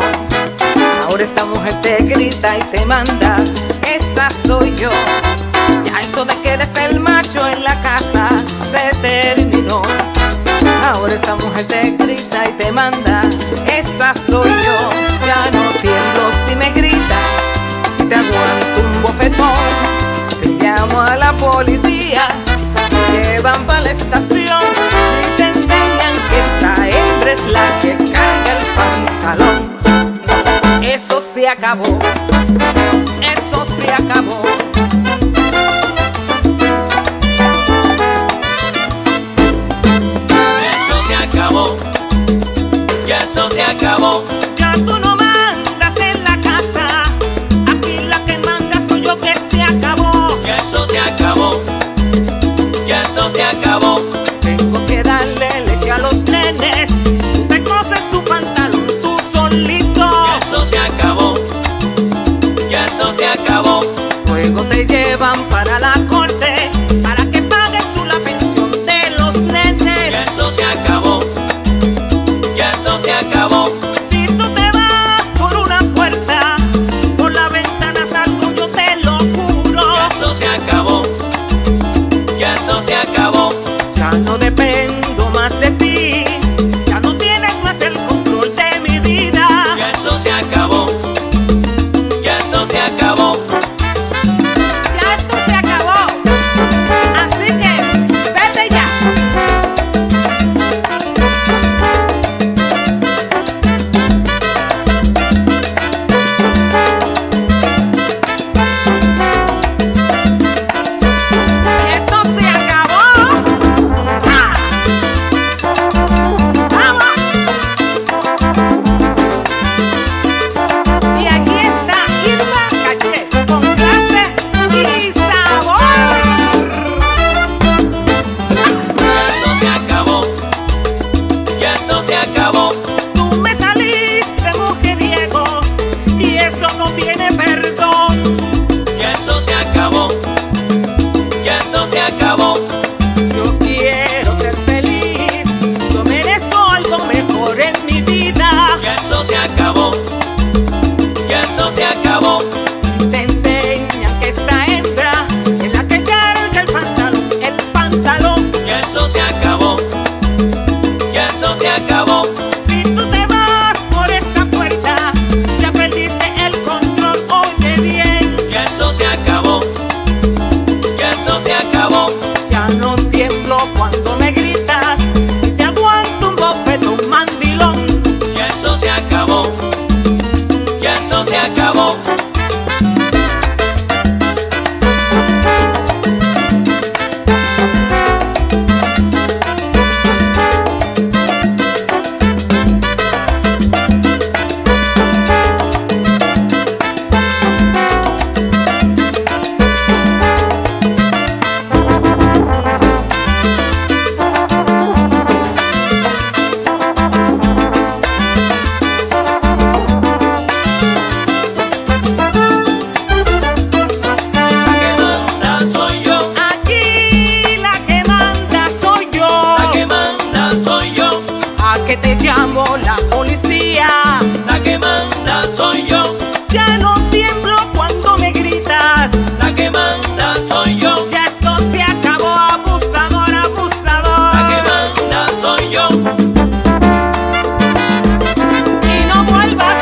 Ahora esta mujer te grita y te manda, esa soy yo. Ya eso de que eres el macho en la casa se terminó. Ahora esta mujer te grita y te manda, esa soy yo. Ya no tiemblo si me gritas, te aguanto un bofetón. Te llamo a la policía, te llevan para la estación y te enseñan que esta hembra es la que carga el pantalón. Eso se acabó, eso se acabó. Eso se acabó, ya eso se acabó. Ya tú no mandas en la casa, aquí la que manda soy yo, que se acabó. Ya eso se acabó, ya eso se acabó. Tengo que darle leche a los nenes, tú te coses tu pantalón tú solito. Ya eso se acabó, ya eso acabó, ya eso se acabó. Yo quiero ser feliz, yo merezco algo mejor en mi vida. Ya eso se acabó, ya eso se acabó. Te enseñan que esta hembra es la que carga el pantalón. Ya eso se acabó, ya eso se acabó. Si tú te vas por esta puerta, ya perdiste el control, oye bien. Ya eso se acabó, ya eso se acabó. Ya no tiemblo cuando me gritas y te aguanto un bofetón, mandilón. Ya eso se acabó, ya eso se acabó. Que te llamo la policía. La que manda soy yo. Ya no tiemblo cuando me gritas. La que manda soy yo. Ya esto se acabó, abusador, abusador. La que manda soy yo. Y no vuelvas.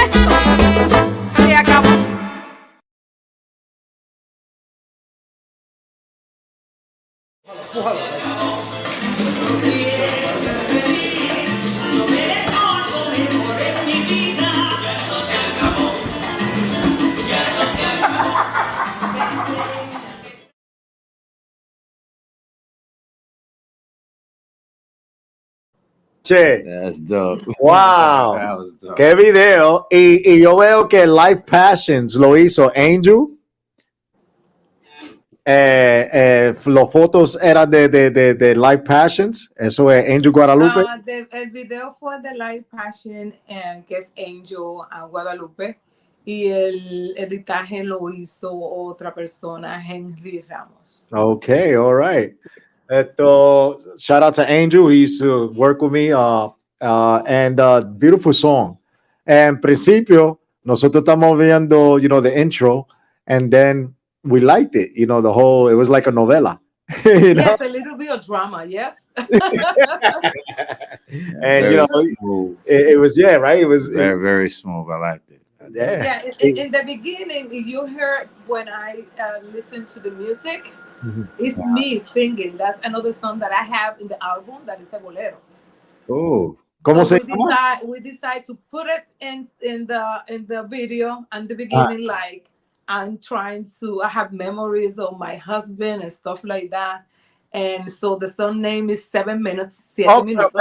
Esto se acabó. Che. That's dope. Wow. That was dope. Qué video. Y yo veo que Live Passions lo hizo Angel. Los fotos eran de Live Passions. Eso es Angel Guadalupe. El video fue de Live Passion, que es Angel Guadalupe. Y el editaje lo hizo otra persona, Henry Ramos. Okay, all right. Shout out to Angel. He used to work with me. And beautiful song. En principio, nosotros estamos viendo, the intro, and then we liked it. The whole, it was like a novela. Yes, a little bit of drama, yes. And, it was, right? It was very, very smooth. I liked it. Yeah, in the beginning, you heard when I listened to the music, it's me singing. That's another song that I have in the album that is a bolero. Oh, ¿cómo se llama? We decide to put it in the video and the beginning, like I'm trying to. I have memories of my husband and stuff like that, and so the song name is 7 minutes. 7 minutos.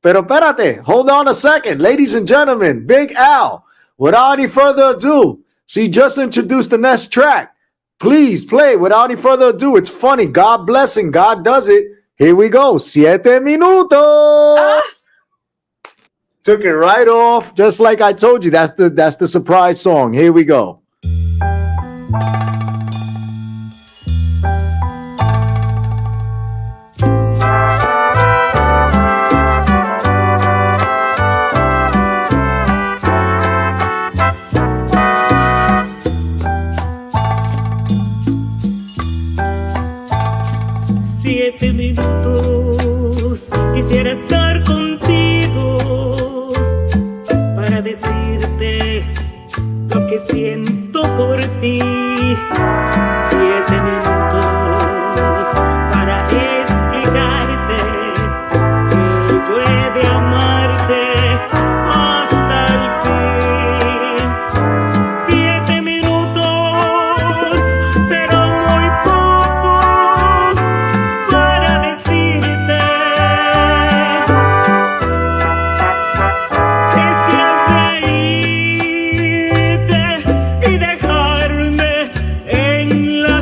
Pero espérate, hold on a second, ladies and gentlemen. Big Al. Without any further ado, she just introduced the next track. Please play without any further ado. It's funny. God blessing. God does it. Here we go. 7 minutos. Took it right off. Just like I told you. That's the surprise song. Here we go. Quisiera estar contigo para decirte lo que siento por ti. 7 minutos para explicarte que yo he de amarte hasta el fin. 7 minutos serán muy pocos para decirte y dejarme en la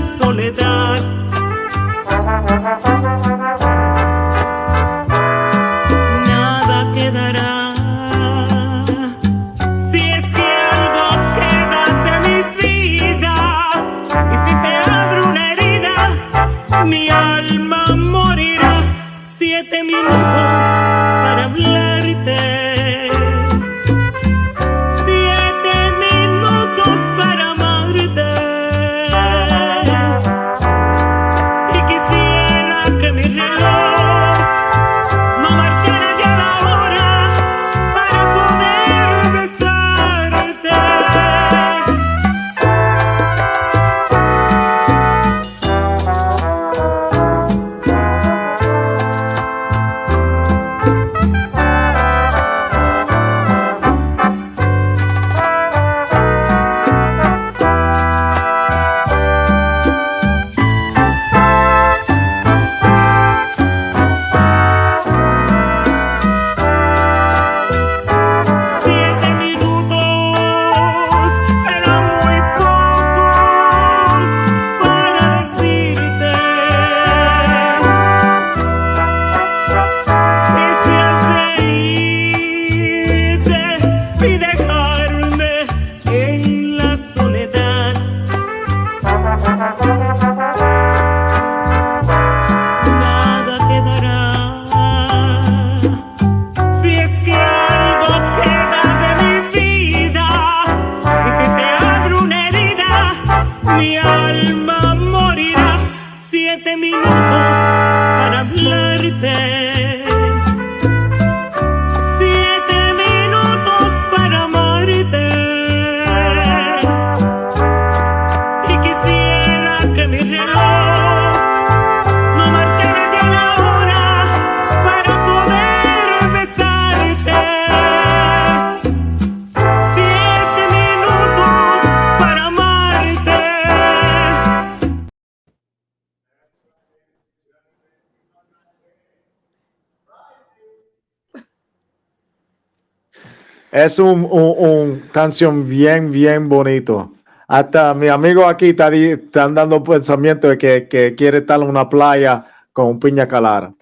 Es un canción bien bonito. Hasta mi amigo aquí están dando pensamiento de que quiere estar en una playa con un piña colada.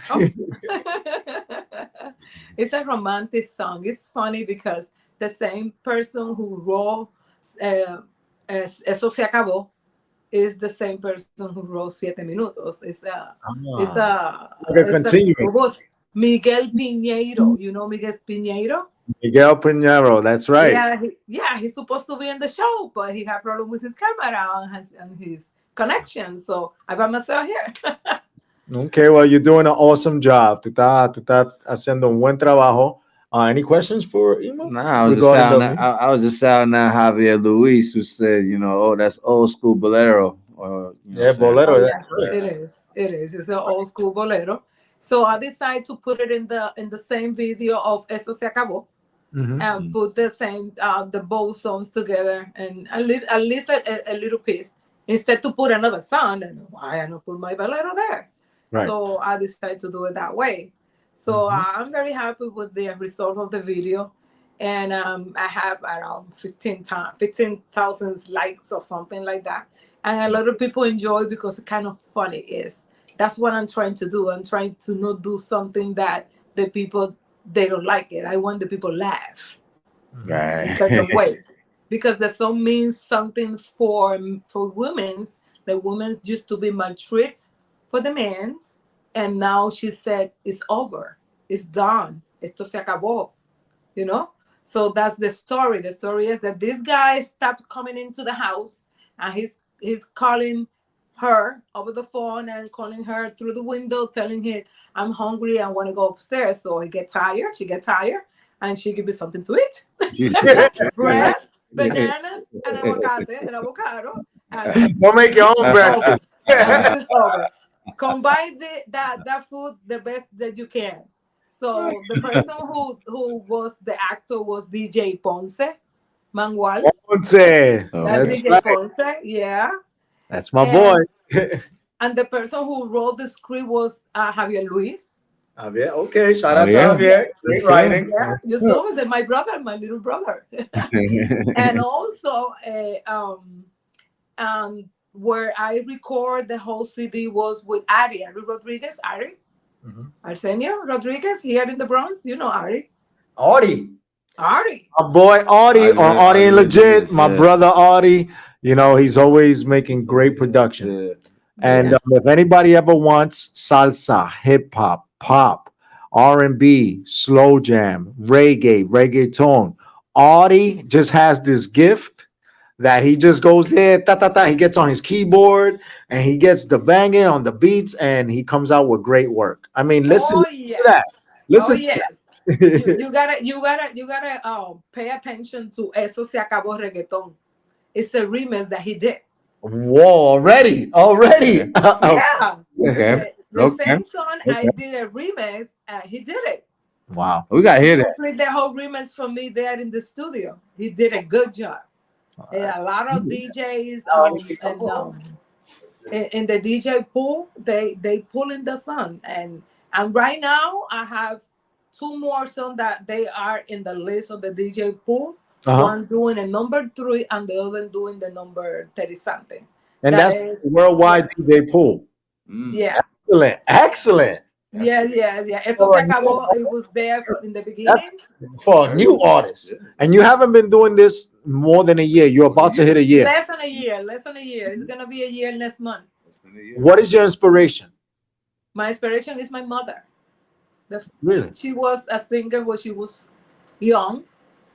Oh. It's a romantic song. It's funny because the same person who wrote Eso se acabó is the same person who wrote 7 minutos. It was Miguel Piñeiro. You know Miguel Piñeiro? Miguel Piñeiro, that's right. Yeah, he's supposed to be in the show, but he had problem with his camera and his connection. So I got myself here. Okay, well, you're doing an awesome job. Tú estás haciendo un buen trabajo. Any questions for Emo? Nah, I was just shouting at Javier Luis, who said, oh, that's old school bolero. Or, bolero. Oh, yes, right. It is. It's an old school bolero. So I decided to put it in the same video of Eso se acabó, and put the same the both songs together, and at least a little piece instead to put another song. And why I not put my bolero there? Right. So I decided to do it that way. So I'm very happy with the result of the video, and I have around 15,000 likes or something like that, and a lot of people enjoy because it's kind of funny. That's what I'm trying to do. I'm trying to not do something that the people they don't like it. I want the people laugh in a certain way, because the song means something for women. The women used to be maltreated for the men. And now she said, it's over. It's done. Esto se acabó. So that's the story. The story is that this guy stopped coming into the house, and he's calling her over the phone and calling her through the window, telling her, I'm hungry, I want to go upstairs. So he gets tired, she gets tired, and she gives me something to eat. Bread, bananas, and avocado. Don't make your own bread. And it's over. Combine that food the best that you can. So the person who was the actor was DJ Ponce Manuel. Ponce. That's DJ right. Ponce, yeah. That's my boy. And the person who wrote the script was Javier Luis. Javier, okay. Shout out to Javier. Yes. Great writing. Yeah, you saw me, my brother, my little brother. And also, where I record the whole CD was with Ari Rodriguez. Arsenio Rodriguez here in the Bronx. You know Ari. Ari. My boy Ari on Ari Ain't Legit. My brother Ari. He's always making great production. Yeah. And if anybody ever wants salsa, hip hop, pop, R&B, slow jam, reggaeton, Ari just has this gift that he just goes there, he gets on his keyboard and he gets the banging on the beats, and he comes out with great work. I mean, listen to that. Listen to that. you gotta pay attention to Eso se acabó reggaeton. It's a remix that he did. Whoa, already. Yeah. Okay. The same song, I did a remix, he did it. Wow. We got to hear that. He played the whole remix for me there in the studio. He did a good job. A lot of DJs in the DJ pool, they pull in the song, and right now I have 2 more songs that they are in the list of the DJ pool. One doing a number 3 and the other doing the number 30 something. And that's worldwide DJ pool. Yeah. Excellent. Yeah. Eso se acabó. It was there in the beginning. That's for a new artist. And you haven't been doing this more than a year. You're about to hit a year. Less than a year. It's going to be a year next month. What is your inspiration? My inspiration is my mother. Really? She was a singer when she was young.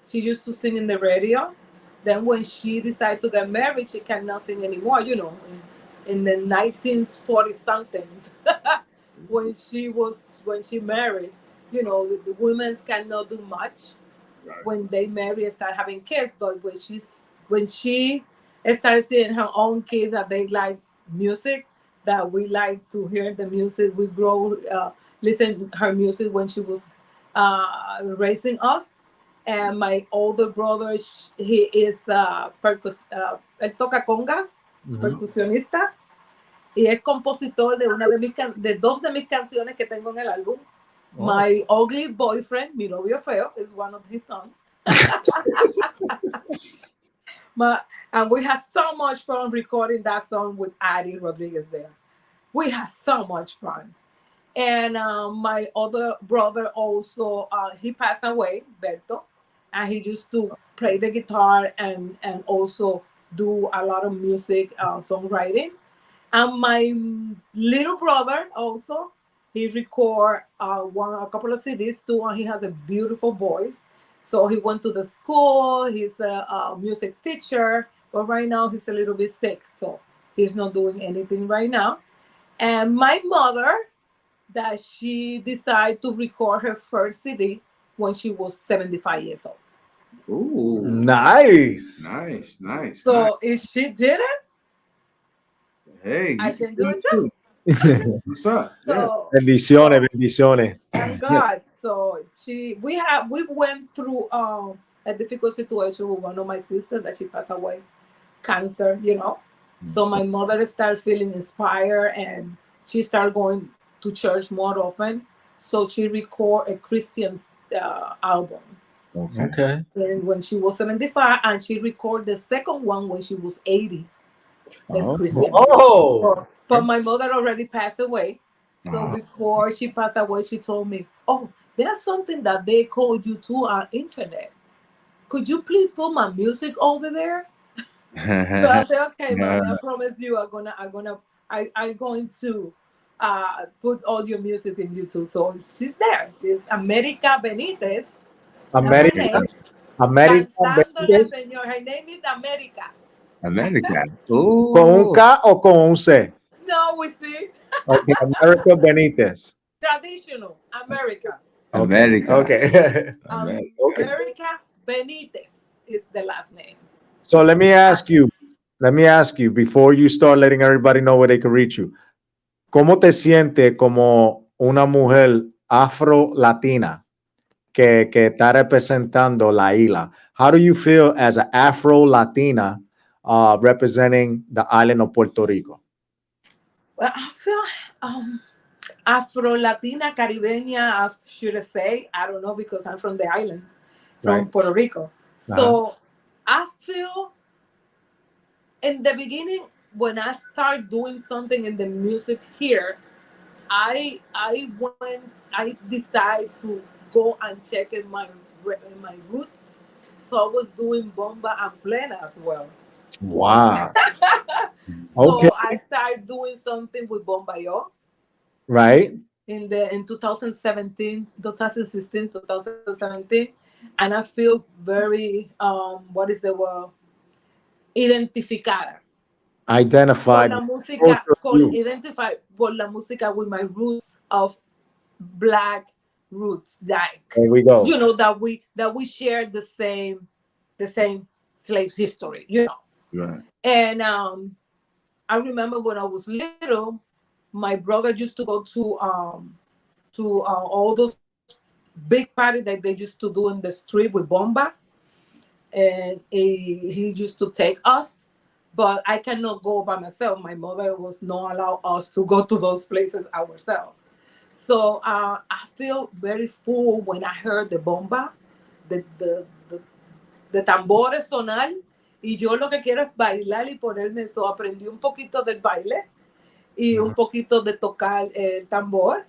She used to sing in the radio. Then when she decided to get married, she cannot sing anymore, in the 1940 somethings. when she married, the women cannot do much. Right. When they marry and start having kids, but when she started seeing her own kids that they like music, that we like to hear the music, we listen her music when she was raising us. And my older brother, he is él toca congas, percusionista, y es compositor de 2 de mis canciones que tengo en el álbum. My Ugly Boyfriend, Mi Novio Feo, is one of his songs. And we had so much fun recording that song with Ari Rodriguez there. We had so much fun. And my other brother also, he passed away, Berto, and he used to play the guitar and also do a lot of music, songwriting. And my little brother also, he record a couple of CDs too, and he has a beautiful voice. So he went to the school. He's a music teacher, but right now he's a little bit sick, so he's not doing anything right now. And my mother, that she decided to record her first CD when she was 75 years old. Ooh, Nice. nice. So if she did it, Hey, I can do it too. What's up? So Bendiciones, bendiciones. thank God. So we went through a difficult situation with one of my sisters that she passed away, cancer. So my mother started feeling inspired, and she started going to church more often. So she recorded a Christian album. Okay. And when she was 75, and she recorded the second one when she was 80. As Christian. Oh. But my mother already passed away. So before she passed away, she told me, "Oh, there's something that they call YouTube on internet. Could you please put my music over there?" So I said, "Okay, mommy, I promise you, I'm going to put all your music in YouTube." So she's there. It's America Benitez. America. That's her name. America Cantándole, Benitez. señor. Her name is America. America. ¿Con un K o con un C? No, we see. Okay, America Benitez. Traditional America. America. Okay. America Benitez is the last name. So let me ask you before you start letting everybody know where they can reach you. ¿Cómo te sientes como una mujer afro-latina que está representando la isla? How do you feel as an afro-latina representing the island of Puerto Rico? Well, I feel Afro-Latina, Caribeña, should I say? I don't know, because I'm from the island, from Puerto Rico. So I feel in the beginning, when I start doing something in the music here, I decide to go and check in my roots. So I was doing bomba and plena as well. Wow. So I started doing something with Bombayo. Right. In 2017, 2016, 2017, and I feel very what is the word? Identificada. Identified. Identified por la música with my roots of black roots, like there we go. That we share the same slave history, Right. And I remember when I was little, my brother used to go to all those big parties that they used to do in the street with bomba, and he used to take us. But I cannot go by myself. My mother was not allow us to go to those places ourselves. So I feel very full when I heard the bomba, the tambores sonar, y yo lo que quiero es bailar y ponerme eso. Aprendí un poquito del baile y un poquito de tocar el tambor,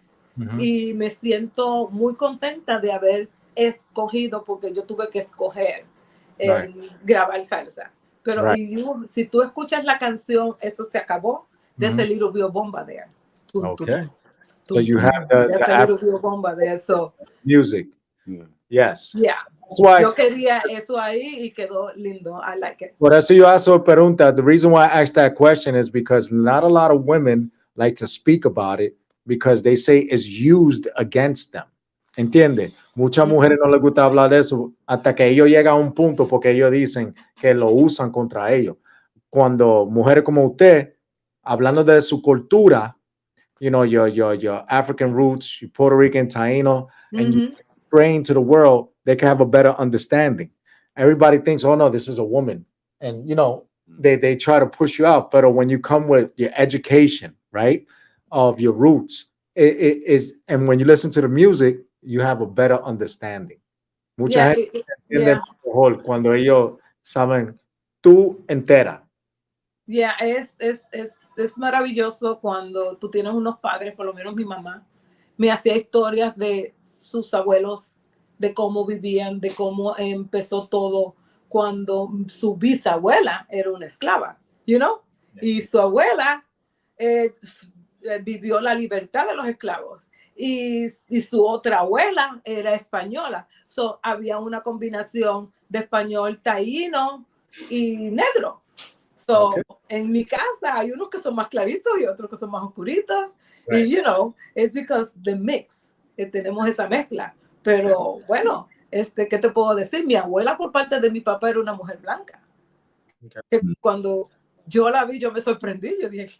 y me siento muy contenta de haber escogido, porque yo tuve que escoger grabar salsa. Pero si tú escuchas la canción, eso se acabó. There's a little bit of bomba there. Okay. So you have there's a little bit of bomba there. So music. Yes. Yeah. That's why. Yo quería eso ahí y quedó lindo. I like it. Por eso yo hago pregunta. The reason why I asked that question is because not a lot of women like to speak about it because they say it's used against them. ¿Entiende? Muchas mujeres no les gusta hablar de eso hasta que ellos llegan a un punto porque ellos dicen que lo usan contra ellos. Cuando mujeres como usted, hablando de su cultura, your African roots, your Puerto Rican, Taino, and you bring to the world, they can have a better understanding. Everybody thinks, oh no, this is a woman. And they try to push you out. But when you come with your education, right, of your roots, it is, and when you listen to the music, you have a better understanding. Mucha gente entiende mejor cuando ellos saben tú entera. Es maravilloso cuando tú tienes unos padres, por lo menos mi mamá, me hacía historias de sus abuelos, de cómo vivían, de cómo empezó todo cuando su bisabuela era una esclava, you know? Y su abuela vivió la libertad de los esclavos. Y su otra abuela era española. So, había una combinación de español taíno y negro. So, en mi casa hay unos que son más claritos y otros que son más oscuritos. Right. Y, you know, it's because the mix. Tenemos esa mezcla. Pero, bueno, ¿qué te puedo decir? Mi abuela por parte de mi papá era una mujer blanca. Que cuando yo la vi, yo me sorprendí. Yo dije,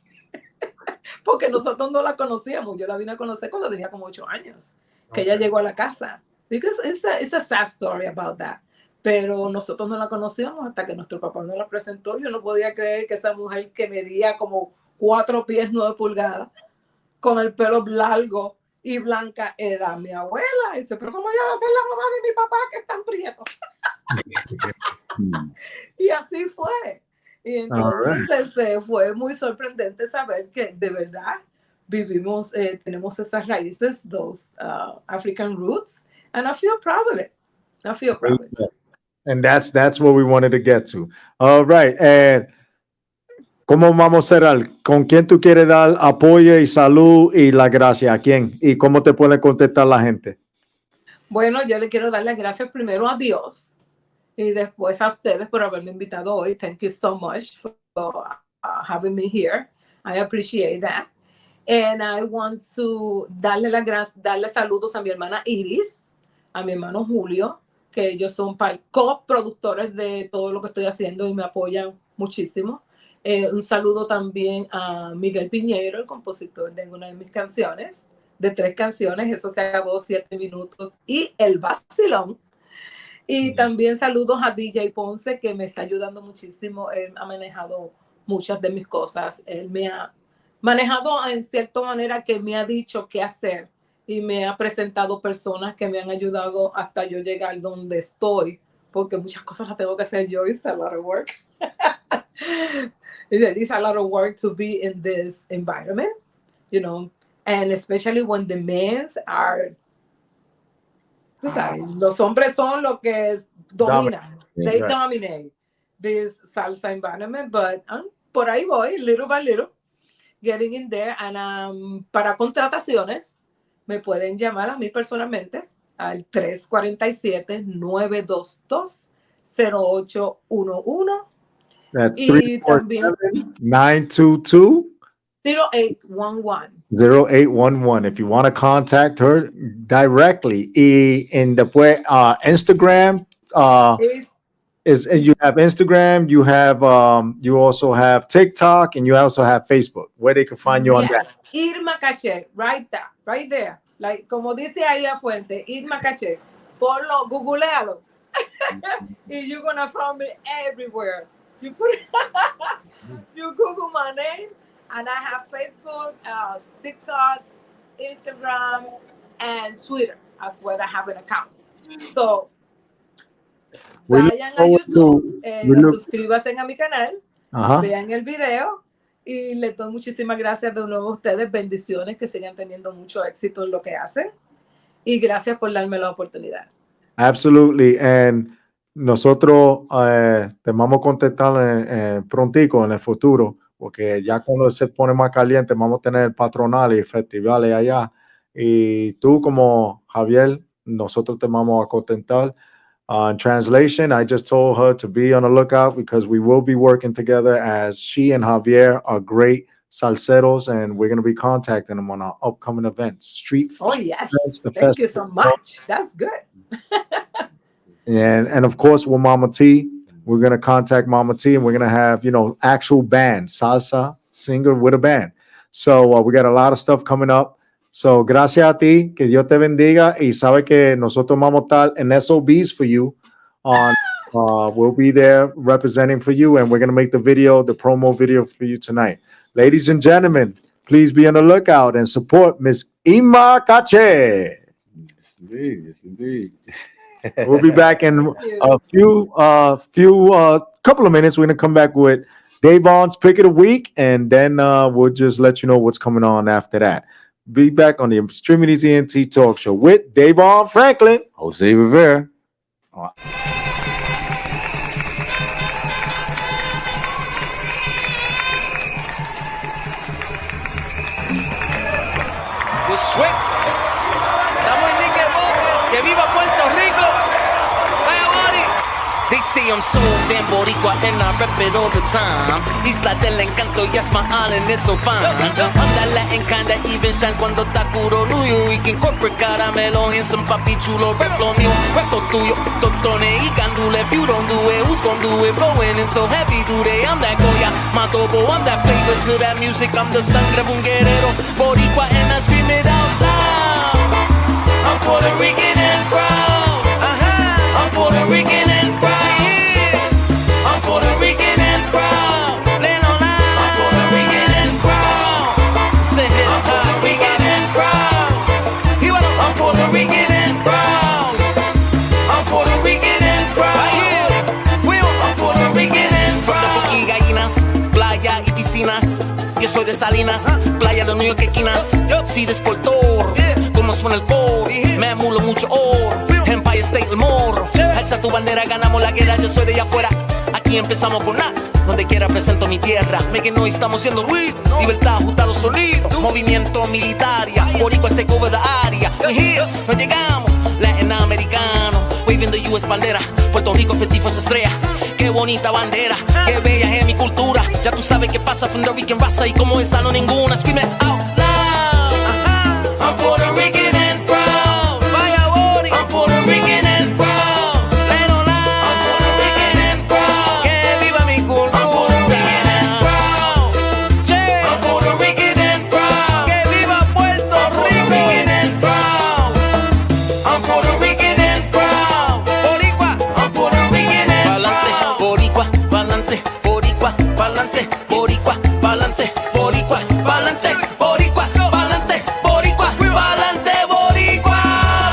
porque nosotros no la conocíamos. Yo la vine a conocer cuando tenía como 8 años. Que ella llegó a la casa. Because it's a sad story about that. Pero nosotros no la conocíamos hasta que nuestro papá nos la presentó. Yo no podía creer que esa mujer que medía como 4 pies 9 pulgadas, con el pelo largo y blanca, era mi abuela. Y dice, pero ¿cómo ella va a ser la mamá de mi papá que es tan prieto? Y así fue. Y entonces fue muy sorprendente saber que de verdad vivimos, tenemos esas raíces, those African roots, and I feel proud of it. I feel proud of it. And that's what we wanted to get to. All right. And ¿cómo vamos a cerrar? ¿Con quién tú quieres dar apoyo y salud y la gracia? ¿A quién? ¿Y cómo te puede contestar la gente? Bueno, yo le quiero dar las gracias primero a Dios y después a ustedes por haberme invitado hoy. Thank you so much for having me here. I appreciate that. And I want to darle saludos a mi hermana Iris, a mi hermano Julio, que ellos son coproductores de todo lo que estoy haciendo y me apoyan muchísimo. Un saludo también a Miguel Piñero, el compositor de una de mis canciones, de 3 canciones, eso se acabó 7 minutos, y El Vacilón. Y también saludos a DJ Ponce, que me está ayudando muchísimo. Él ha manejado muchas de mis cosas. Él me ha manejado en cierta manera, que me ha dicho qué hacer y me ha presentado personas que me han ayudado hasta yo llegar donde estoy, porque muchas cosas las tengo que hacer yo. It's a lot of work. It's a lot of work to be in this environment, you know, and especially when the men are, los hombres son lo que dominan. They dominate this salsa environment, but por ahí voy, little by little, getting in there. And para contrataciones, me pueden llamar a mí personalmente al 347-922-0811. That's 347-922-0811. 0811. If you want to contact her directly. And después Instagram you have Instagram, you have you also have TikTok, and you also have Facebook, where they can find you on that. Irma Caché, right there. Like, como dice ahí a Fuente, Irma Caché. Ponlo, googlealo. And you're gonna find me everywhere. You Google my name, and I have Facebook, TikTok, Instagram, and Twitter as well. I have an account. So vayan a YouTube, suscríbanse a mi canal, vean el video y les doy muchísimas gracias de nuevo a ustedes. Bendiciones, que sigan teniendo mucho éxito en lo que hacen y gracias por darme la oportunidad. Absolutely. And nosotros te vamos a contestar prontico en el futuro, porque ya cuando se pone más caliente vamos a tener patronales y festivales allá. Y tú, como Javier, nosotros te vamos a contestar. In translation, I just told her to be on the lookout because we will be working together, as she and Javier are great salseros, and we're going to be contacting them on our upcoming events. Street. Oh, yes. Thank you so much. That's good. And of course, with Mama T, we're going to contact Mama T, and we're going to have, actual band, salsa singer with a band. So we got a lot of stuff coming up. So, gracias a ti, que Dios te bendiga, y sabe que nosotros vamos a estar en SOBs for you. We'll be there representing for you, and we're going to make the promo video for you tonight. Ladies and gentlemen, please be on the lookout and support Miss Irma Caché. Yes, indeed. Yes, indeed. We'll be back in a couple of minutes. We're gonna come back with DAYVON's pick of the week, and then we'll just let you know what's coming on after that. Be back on the X-Tremitiez ENT Talk Show with DAYVON Franklin, Jose Rivera. Sweat. Estamos en Nique Boque. Que viva Puerto Rico. Vaya Bori. They say I'm so damn boricua and I rep it all the time. Isla del Encanto, yes, my island is so fine. That Latin kinda even shines cuando está curo New York. Incorporate caramelo and some papi chulo. Rep lo mío, rep lo tuyo. Totone y candule. If you don't do it, who's gon' do it? Blowing in so heavy today. I'm that Goya, Matobo. I'm that flavor to that music. I'm the sangre de un guerrero. Boricua and I scream it out loud. I'm Puerto Rican and proud. I'm Puerto Rican and proud. I'm Puerto Rican and proud. I'm Puerto Rican and proud. Stay here. I'm Puerto Rican and proud. I'm Puerto Rican and proud. I'm Puerto Rican and proud. I'm Puerto Rican and proud. Y gallinas, playa y piscinas. Yo soy de Salinas, playa de New York esquinas. Si desportor, como suena el coro, me amulo mucho oro. Empire State el morro, alza tu bandera, ganamos la guerra. Yo soy de allá afuera, aquí empezamos con nada. Donde quiera presento mi tierra, me que no estamos siendo ruido. Libertad, justa los sonidos, movimiento militaria. Boricua este cover de área. We here, nos llegamos, latinoamericano. Waving the US bandera, Puerto Rico festivo es estrella. Qué bonita bandera, qué bella es mi cultura. Ya tú sabes qué pasa from the Rican raza y como esa no ninguna. Scream it out loud. I'm Puerto Rican and proud. Vaya Bori. I'm Puerto Rican and proud. I'm Puerto Rican and proud. Que viva mi cultura. I'm Puerto Rican and proud. I'm Puerto Rican and proud. Que viva Puerto Rico. And proud. I'm Puerto Rican and proud. Boricua. I'm Puerto Rican and proud. Boricua, pa'lante, Boricua, pa'lante, Boricua, pa'lante, Boricua, pa'lante, Boricua, pa'lante, Boricua, pa'lante, Boricua.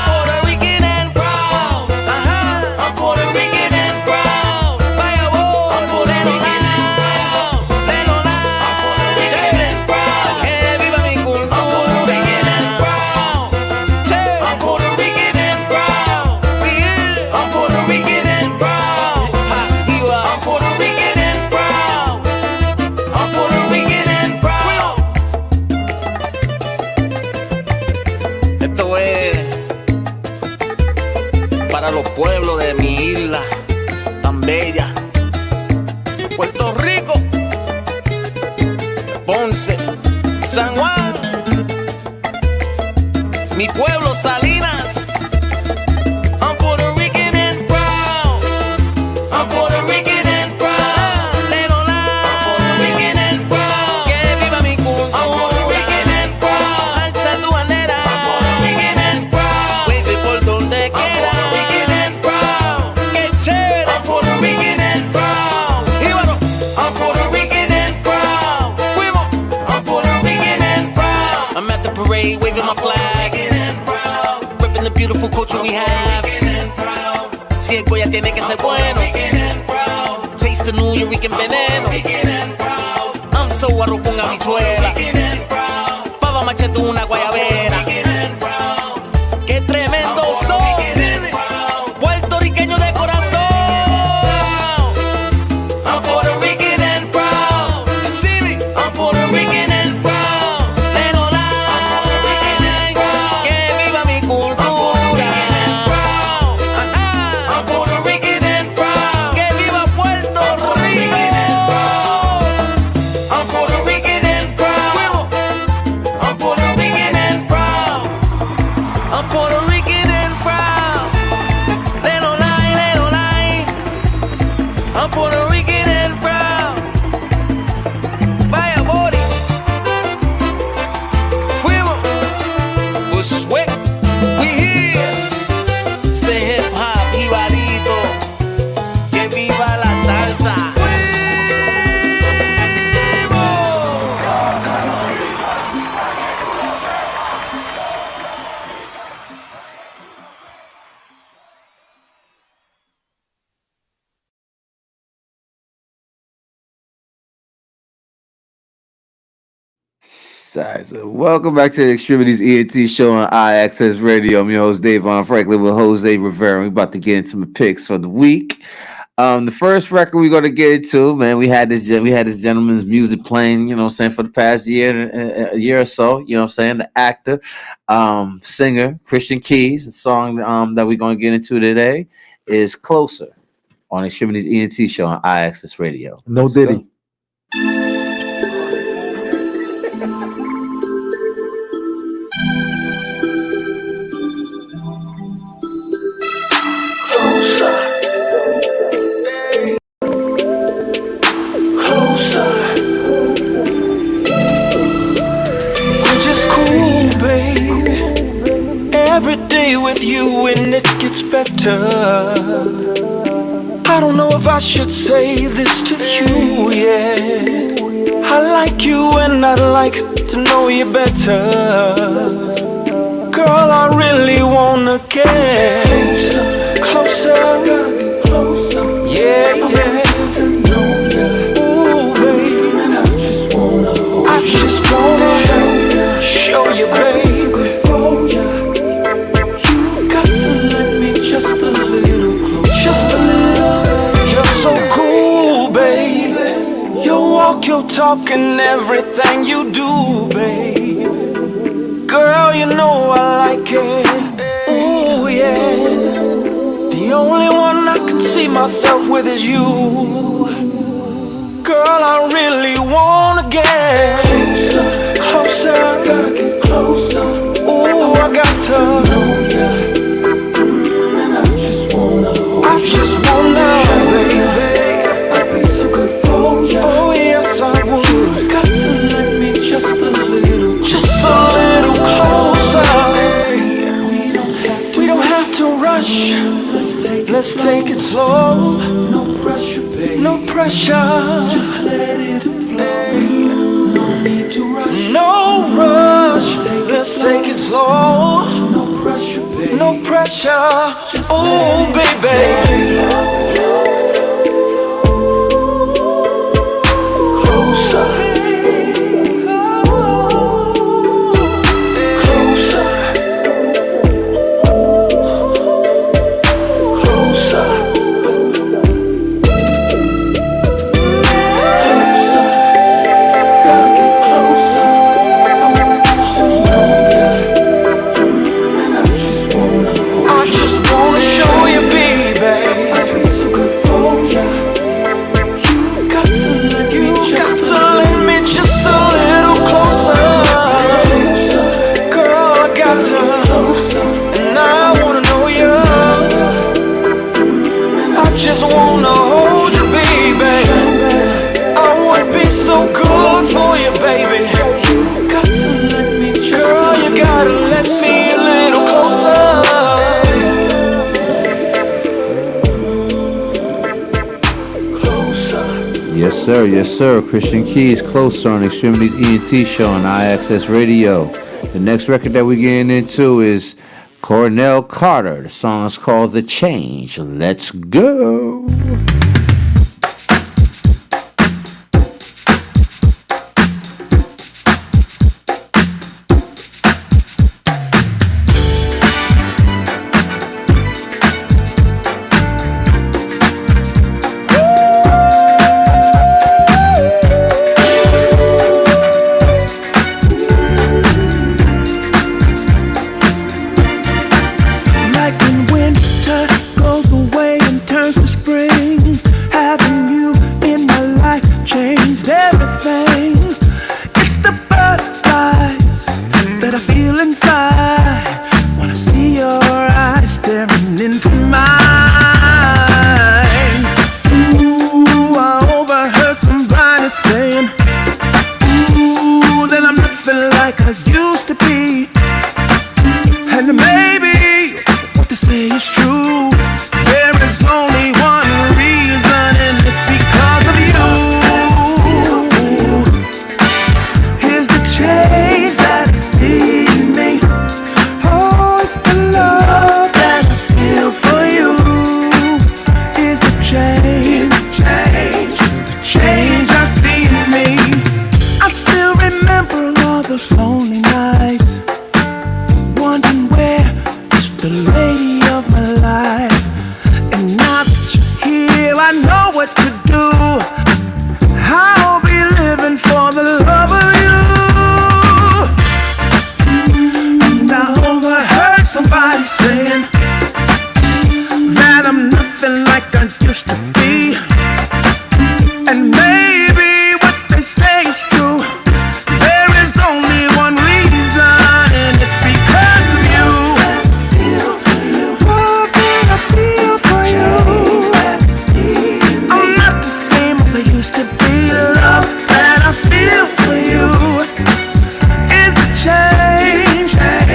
Puerto Rican and proud. I'm Puerto Rican and proud. Vaya voz. I'm Puerto Rican and proud. I'm Puerto Rican and proud. Que viva mi cultura. I'm Puerto Rican and proud. I'm Puerto Rican and proud. I'm Puerto Rican and proud. I'm Puerto Rican and proud. I'm Puerto Rican and proud. Esto es para los pueblos de mi isla tan bella, Puerto Rico, Ponce, San Juan, mi pueblo Salinas. I'm Puerto Rican and proud. I'm Puerto Rican and proud. I'm Puerto Rican and proud. Que viva mi cultura. I'm Puerto Rican and proud. Alza tu bandera. I'm Puerto Rican and proud. Wave it por donde quiera. I'm Puerto Rican and proud. Que chévere. I'm Puerto Rican and proud. Jíbaro. I'm Puerto Rican and proud. Fuimos. I'm Puerto Rican and proud. I'm at the parade waving my flag. Repping the beautiful culture we have. Si el Goya tiene que ser bueno. Taste the New York veneno. I'm so arroz con habichuela. Pava machete una guayabera. Qué tremendo son. Puertorriqueño de corazón. I'm Puerto Rican and proud. You see me? I'm Puerto Rican and proud. I'm Puerto Rican and proud. Que viva mi cultura. I'm Puerto Rican and proud. Que viva Puerto Rico. I'm Puerto Rican and proud. I'm Puerto Rican and proud. I'm Puerto Rican and proud. They don't lie, they don't lie. I'm Puerto Rican and proud. Vaya Bori. Fuimos. Pues sweat. We here. Este hip hop jibarito. Que viva la salsa. Sorry, so welcome back to the Extremities ENT show on iAccess Radio. I'm your host, DAYVON Franklin with Jose Rivera. We're about to get into my picks for the week. The first record we're gonna get into, man, we had this gentleman's music playing, you know what I'm saying, for the past a year or so, you know what I'm saying, the actor, singer, Christian Keys. The song that we're gonna get into today is Closer on Extremities ENT show on iAccess Radio. No Diddy. Every day with you and it gets better. I don't know if I should say this to you, yeah. I like you and I'd like to know you better. Girl, I really wanna get closer. Yeah, yeah. Ooh, baby, I just wanna show you, baby. Your talk and everything you do, babe. Girl, you know I like it. Ooh, yeah. The only one I can see myself with is you. Girl, I really wanna get closer. Gotta get closer. Ooh, I got to know ya. And I just wanna, baby. I'd be so good for you. Oh, yes, I would. Got to let me just a little closer. We don't have to rush. Let's take it slow. No pressure, baby. No pressure. Just let it flow. No need to rush. No rush. Let's take it slow. No pressure, baby. No pressure. Oh, baby. Yes, sir. Christian Keys, Closer on Extremities ENT show on iAccess Radio. The next record that we're getting into is Cornell Carter. The song is called The Change. Let's go. Like when winter goes away and turns to spring, to do. I'll be living for the love of you. And I overheard somebody saying that I'm nothing like I used to be. And maybe what they say is true. There is only one reason, and it's because of you. What can I feel for you? I'm not the same as I used to be. Love that I feel for you is the change that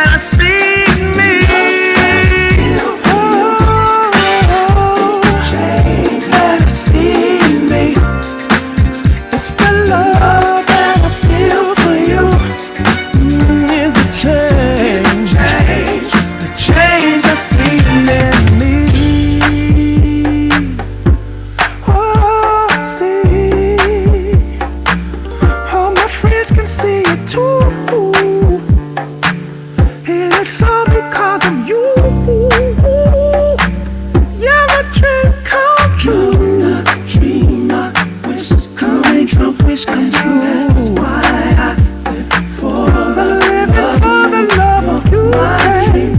I see in me. That I see in me. It's the love that I feel for you. Is the change I see in me. Oh, I see. All my friends can see it too. And it's all because of you. You're my dream come true. Dream I wish come true. Wish come true. That's why I live for the love of you. My dream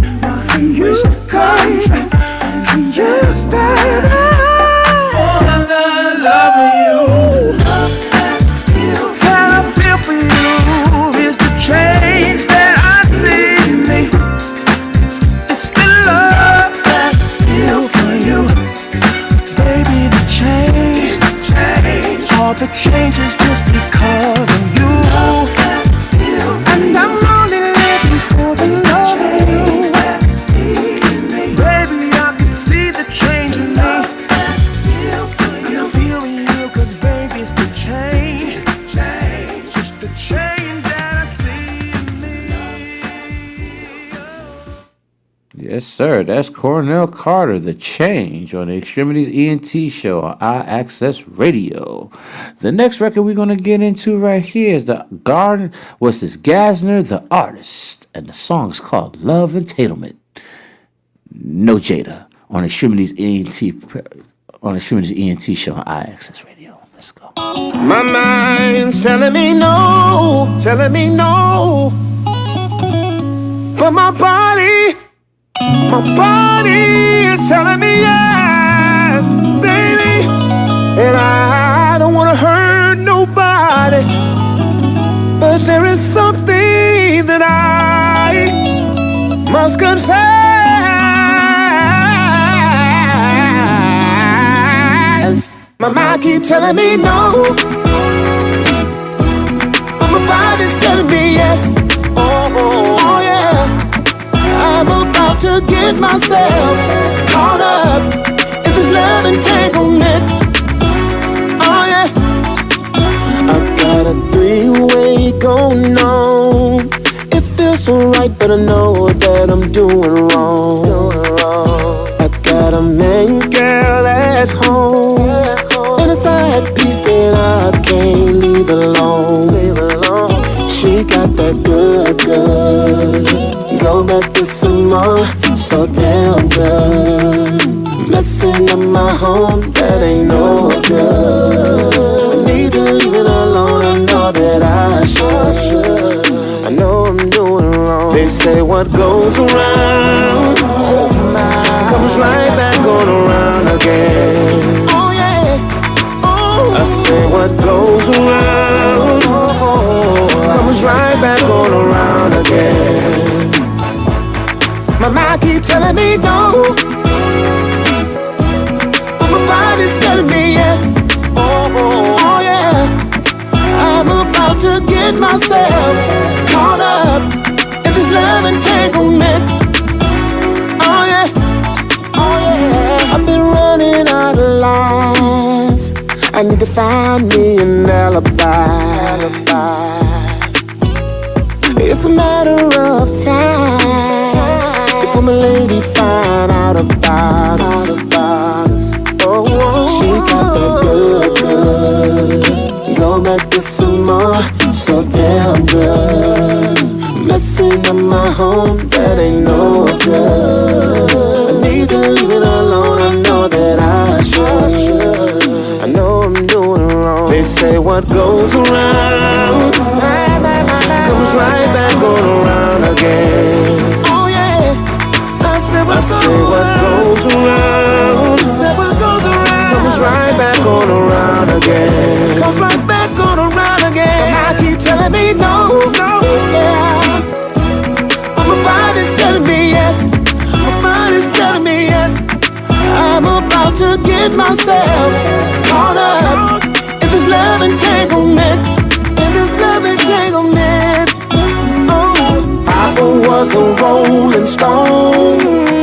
wish come true. And yes, that for the love of you. That I feel for you is the change that I see in me. It's the love that I feel for you. Baby, the change. All the changes just because of you. And I'm only living for the love of you. Baby, I can see the change in me. And I'm feeling you, cause baby, it's the change. It's the change that I see in me. Yes, sir. That's Cornell Carter, The Change, on the Extremities ENT show on iAccess Radio. The next record we're going to get into right here is Gassner, the artist, and the song is called Love Entitlement. No Jada on the Extremities ENT show on iAccess Radio. Let's go. My mind's telling me no, but my body is telling me yes, baby. And I don't want to hurt nobody, but there is something that I must confess. My mind keeps telling me no, but my body's telling me yes. Oh yeah, I'm about to get myself caught up in this love entanglement. Oh yeah, I got a three-way going on. It feels so right, but I know that I'm doing wrong. I got a main girl at home, and a side piece that I can't leave alone. She got that good. Go back to some more, so damn good. Messing up my home, that ain't no good. I need to leave it alone, I know that I should. I know I'm doing wrong. They say what goes around comes right back on around again. Oh yeah, I say what goes around comes right back on around again. My mind keeps telling me no, but my body's telling me yes. Oh yeah, I'm about to get myself caught up in this love entanglement. Oh yeah, I've been running out of lines. I need to find me an alibi. It's a matter of time before my lady find out about us. Oh, she got that good. Go back to some more, so damn good. Messing up my home, that ain't no good. I need to leave it alone, I know that I should. what goes around comes right back on around again. Oh yeah, I said what goes around comes right back on around again. Comes right back on around again. My mind keep telling me no, yeah. But my body's telling me yes. My body's telling me yes. I'm about to get myself caught up in this love entanglement. In this love entanglement. Oh, Papa was a rolling stone.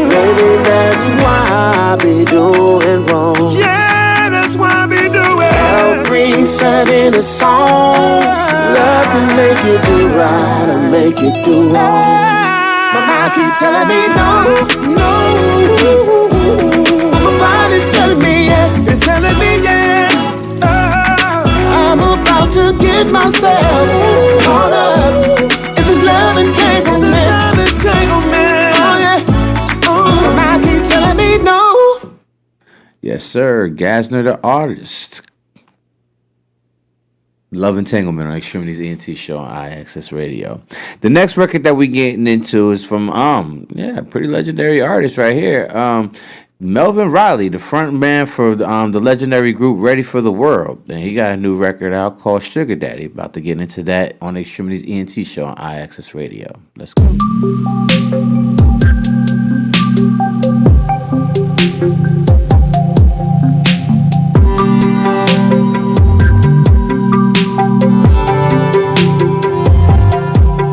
Maybe that's why I be doing wrong. Yeah, that's why I be doing. Al Green said in a song, love can make you do right and make you do wrong. My mind keep telling me no, no. My body's telling me yes. It's telling me yes. I'm about to get myself caught up in this love entanglement. Oh yeah. Oh, my mind keep telling me no. Yes, sir. Gasner the artist. Love Entanglement on Extremities ENT show on iAccess Radio. The next record that we getting into is from pretty legendary artist right here. Melvin Riley, the front man for the legendary group Ready for the World. And he got a new record out called Sugar Daddy. About to get into that on Extremities ENT show on iAccess Radio. Let's go.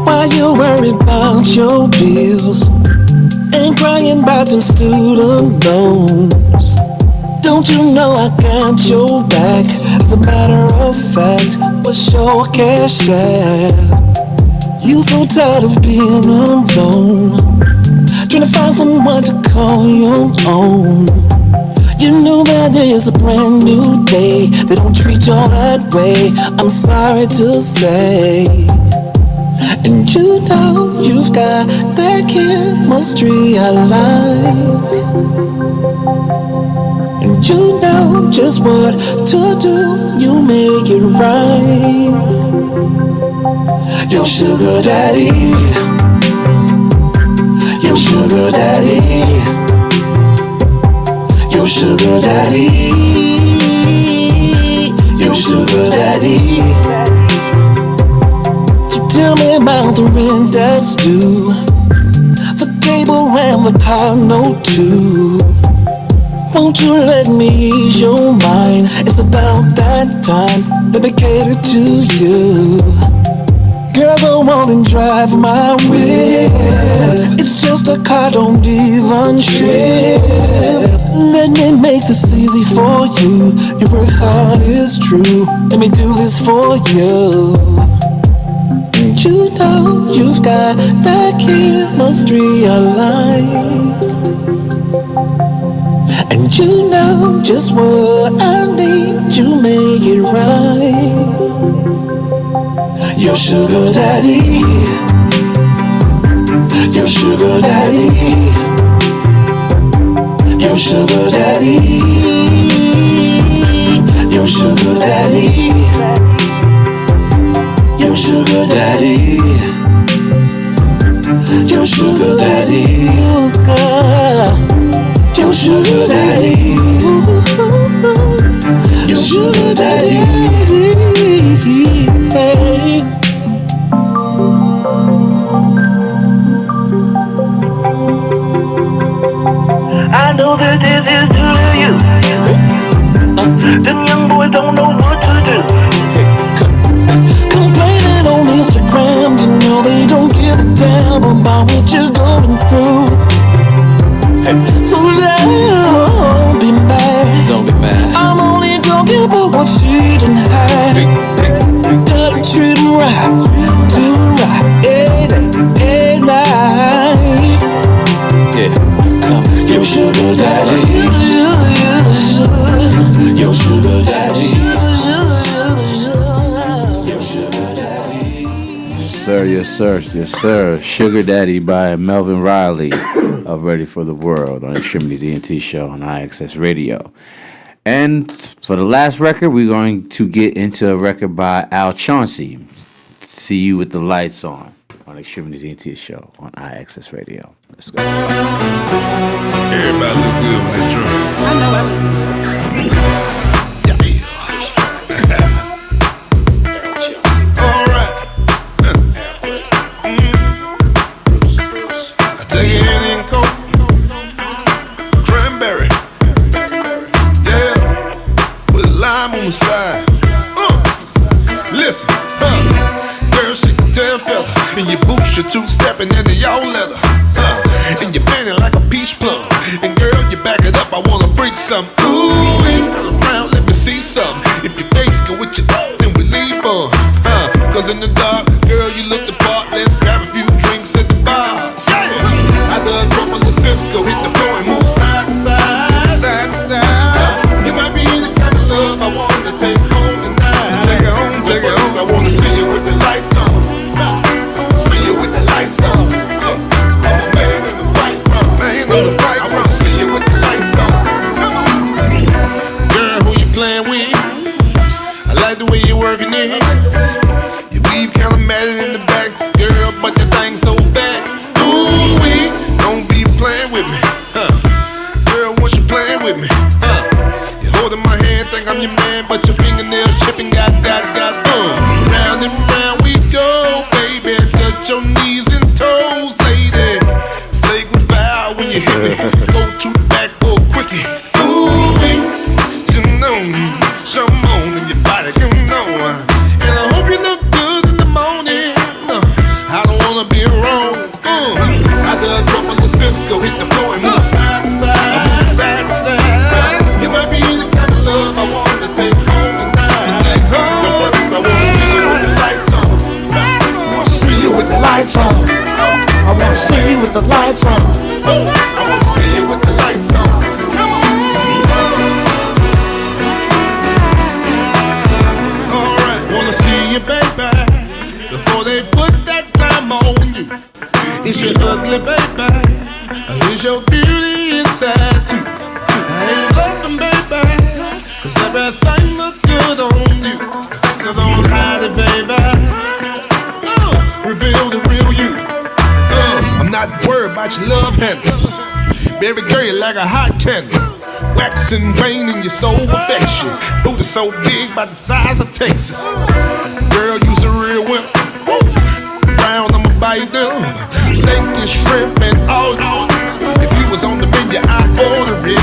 Why you worried about your bills and crying about them student loans? Don't you know I got your back? As a matter of fact, what's your cash at? You so tired of being alone, trying to find someone to call your own. You know that there's a brand new day. They don't treat you all that way, I'm sorry to say. And you know you've got that chemistry I like. And you know just what to do, you make it right. Your sugar daddy, your sugar daddy, your sugar daddy, your sugar daddy. Tell me about the rent that's due, the cable and the car note too. Won't you let me ease your mind? It's about that time, let me cater to you. Girl, go on and drive my whip. It's just a car, don't even trip. Let me make this easy for you. You work hard, it's true. Let me do this for you. And you know you've got that chemistry I like. And you know just what I need, you make it right. Your sugar daddy, your sugar daddy, your sugar daddy, your sugar daddy. Your sugar daddy, your sugar daddy, your sugar daddy, your sugar daddy. Hey. I know that this is new to you. Them young boys don't know what to do. Complaining on Instagram, you know they don't give a damn about what you're going through. So don't be mad. Don't be mad. I'm only talking about what she done had. Gotta treat them right, do right, every night. Yeah, come on. Your sugar daddy, your sugar daddy. Yes, sir. Yes, sir. Sugar Daddy by Melvin Riley of Ready for the World on Extremities ENT show on iAccess Radio. And for the last record, we're going to get into a record by Al Chauncey. See You with the Lights on Extremities ENT Show on IXS Radio. Let's go. Everybody look good when they drunk. I know I look good. All right. I take it in coke, cranberry, yeah, with a lime on the side. Listen, girl, she can tell fella, and your boots are two-stepping into your leather, and you're fanning like a peach plum, and girl, you back it up, I wanna freak some. Ooh, turn around, let me see some. If your face go with your then we leave on. Cause in the dark, girl, you look the part. Let's grab a few drinks at the bar. Yeah. After a couple of sips, go hit the floor and move side to side, side to side. You might be the kind of love I want to take home tonight. Take it home, take it home. I wanna see you with the lights on. See you with the lights on. I'm a man in the right front. Man on the right front. I wanna see you with the lights on. Girl, who you playing with? I like the way you're working it. You weave kinda matted in the back, girl, but the thing's so fat. Ooh, don't be playing with me, girl, once you playing with me, you're holding my hand, think I'm your man, but your fingernails chipping, got. Round and round we go, baby, touch your knees and toes, lady. Flagrant foul when you hit me, go to the back for a quickie. Ooh, you know, some on in your body, you know. And I hope you look good in the morning. I don't wanna be wrong. After a couple of sips, go hit the floor and move side to side. I move side to side. You might be the kind of love I want to take home tonight. But first I wanna see you with the lights on. I wanna see you with the lights on. I wanna see you with the lights on. I wanna see you with the lights on. Alright, wanna see you, baby, before they put that time on you. Is your ugly, baby? Is your beauty inside too? I ain't looking, baby, cause everything look good on you. So don't hide it, baby. Reveal the real you. I'm not worried about your love handles. Baby girl, you like a hot candle. Waxing rain in your soul affections. Booty so big, about the size of Texas. Girl, you's a real wimp. Round, I'ma bite them. Steak and shrimp and all. If you was on the menu, I'd order it.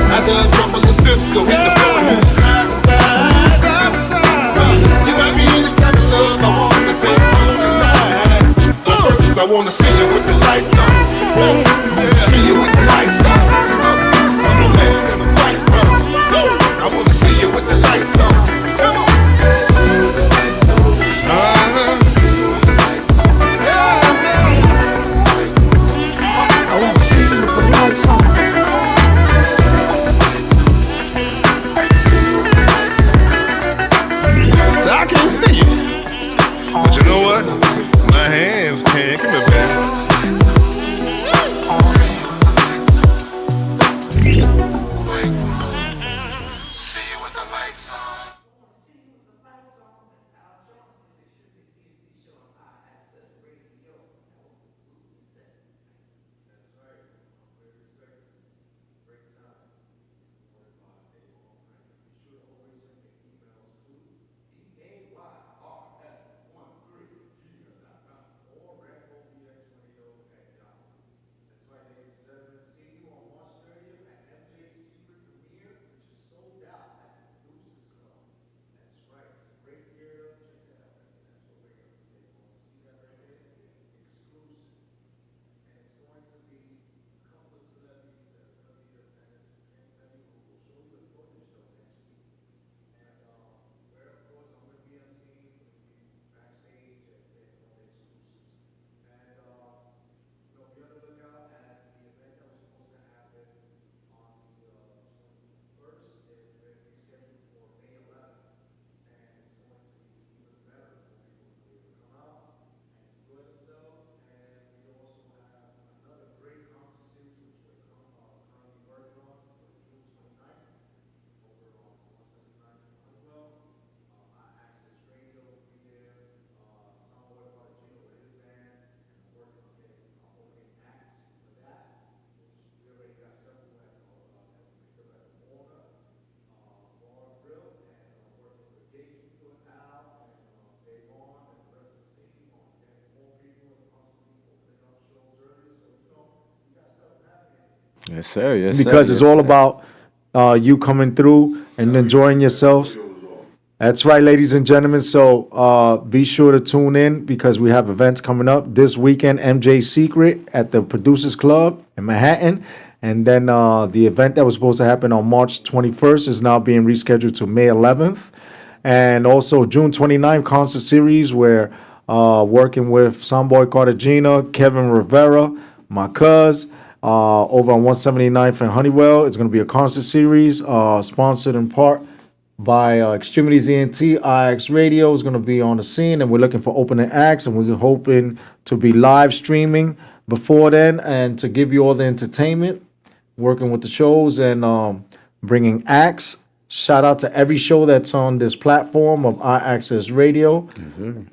After a couple of sips, go hit the floor and move side to side, side to side. You might be the kind of love I want to take home tonight. But first, I wanna see you with the lights on. See you with the lights on. I'm a man in the right front. I wanna see you with the lights on. See you with the lights on. See you with the lights on. I wanna see you with the lights on. So I can't see you, but you know what? My hands can. Come here, baby. Yes, sir. Yes, because sir. it's all about you coming through and enjoying yourselves. That's right, ladies and gentlemen. So be sure to tune in because we have events coming up this weekend. MJ Secret at the Producers Club in Manhattan. And then the event that was supposed to happen on March 21st is now being rescheduled to May 11th. And also June 29th concert series where working with Soundboy Cartagena, Kevin Rivera, my cuz, over on 179th and Honeywell. It's going to be a concert series sponsored in part by X-Tremitiez ENT. IX Radio is going to be on the scene, and we're looking for opening acts, and we're hoping to be live streaming before then and to give you all the entertainment, working with the shows and bringing acts. Shout out to every show that's on this platform of iAccess Radio,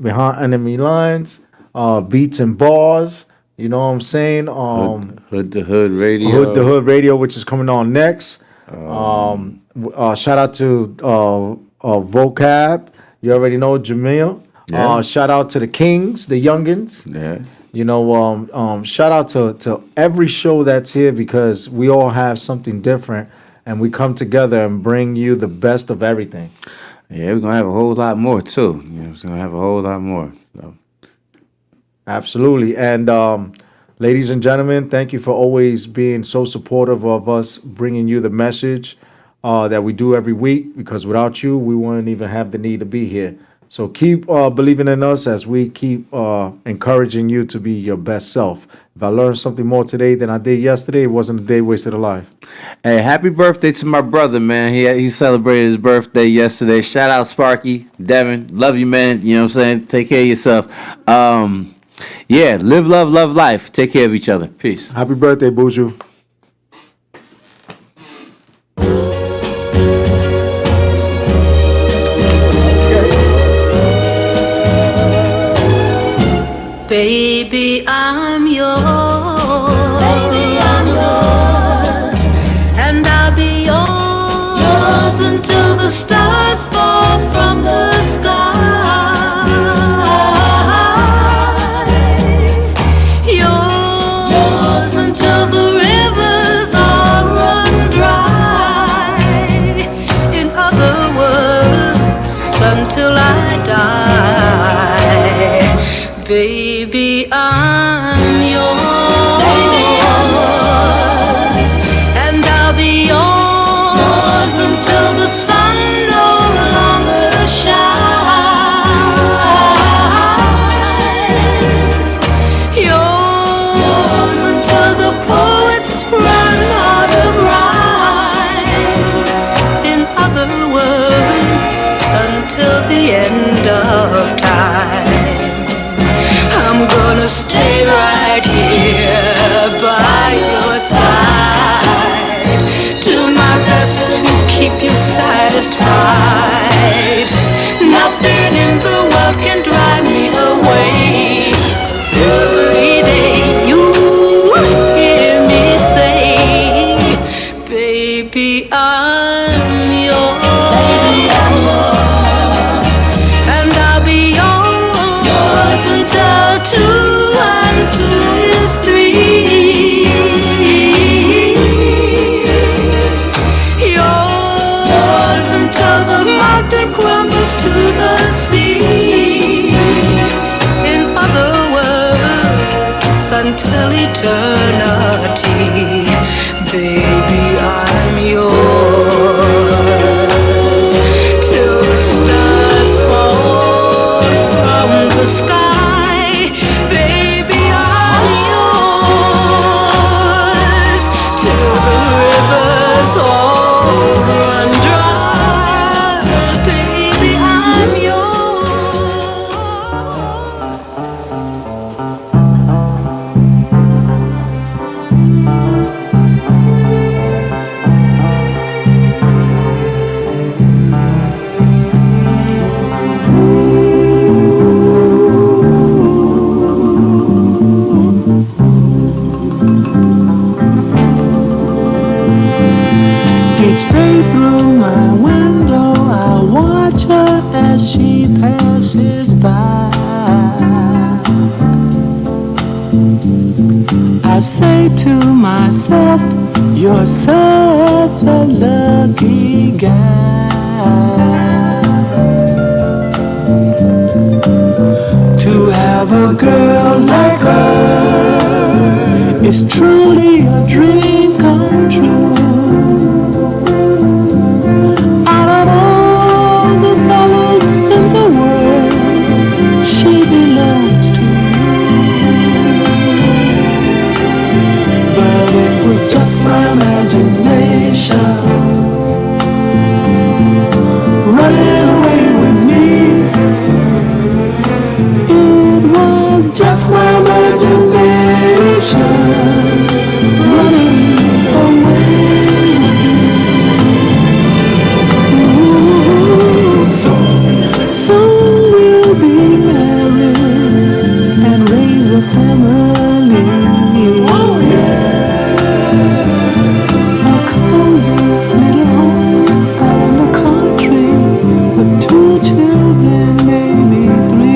Behind Enemy Lines, Beats and Bars, you know what I'm saying? Hood to Hood Radio. Hood to Hood Radio, which is coming on next. Shout out to Vocab. You already know Jamil. Yeah. Shout out to the Kings, the Youngins. Yes. You know, shout out to every show that's here because we all have something different and we come together and bring you the best of everything. Yeah, we're going to have a whole lot more too. You know, we're going to have a whole lot more. So. Absolutely. And ladies and gentlemen, thank you for always being so supportive of us bringing you the message that we do every week, because without you, we wouldn't even have the need to be here. So keep believing in us as we keep encouraging you to be your best self. If I learned something more today than I did yesterday, it wasn't a day wasted alive. Hey, happy birthday to my brother, man. He celebrated his birthday yesterday. Shout out Sparky, Devin. Love you, man. You know what I'm saying? Take care of yourself. Yeah, live, love, love life. Take care of each other. Peace. Happy birthday, Buju. Baby, I'm yours. Baby, I'm yours. And I'll be yours until the stars fall from the sky. Yours until the rivers all run dry. In other words, until I die. Baby, I'm yours. Baby, I'm yours. And I'll be yours until the sun no longer shines. Yours until the poets run out of rhyme. In other words, until the end of time. I'm gonna stay right here by your side. Do my best to keep you satisfied. Nothing in the world can drive me away. Every day you hear me say, baby, I'm yours. Baby, I'm yours. And I'll be yours until 2 and 2 is 3. Yours until the mountain crumbles to the sea. In other words, until eternity. Baby, I'm yours till the stars fall from the sky. Each day through my window I watch her as she passes by. I say to myself, You're such a lucky guy to have a girl like her. It's truly a dream come true. Out of all the fellas in the world, she belongs to you. But it was just my imagination running away with me. It was just my imagination running away with me. Ooh, soon we'll be married and raise a family. Oh yeah, a cozy little home out in the country with 2 children, maybe 3.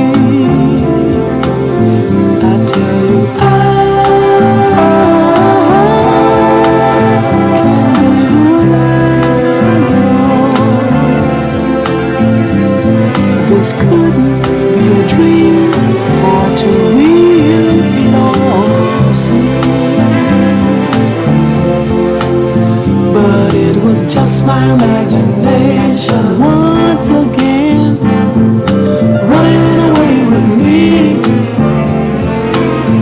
I tell you, I can't visualize it all. This couldn't be a dream, for to real it all seems. But it was just my imagination once again running away with me.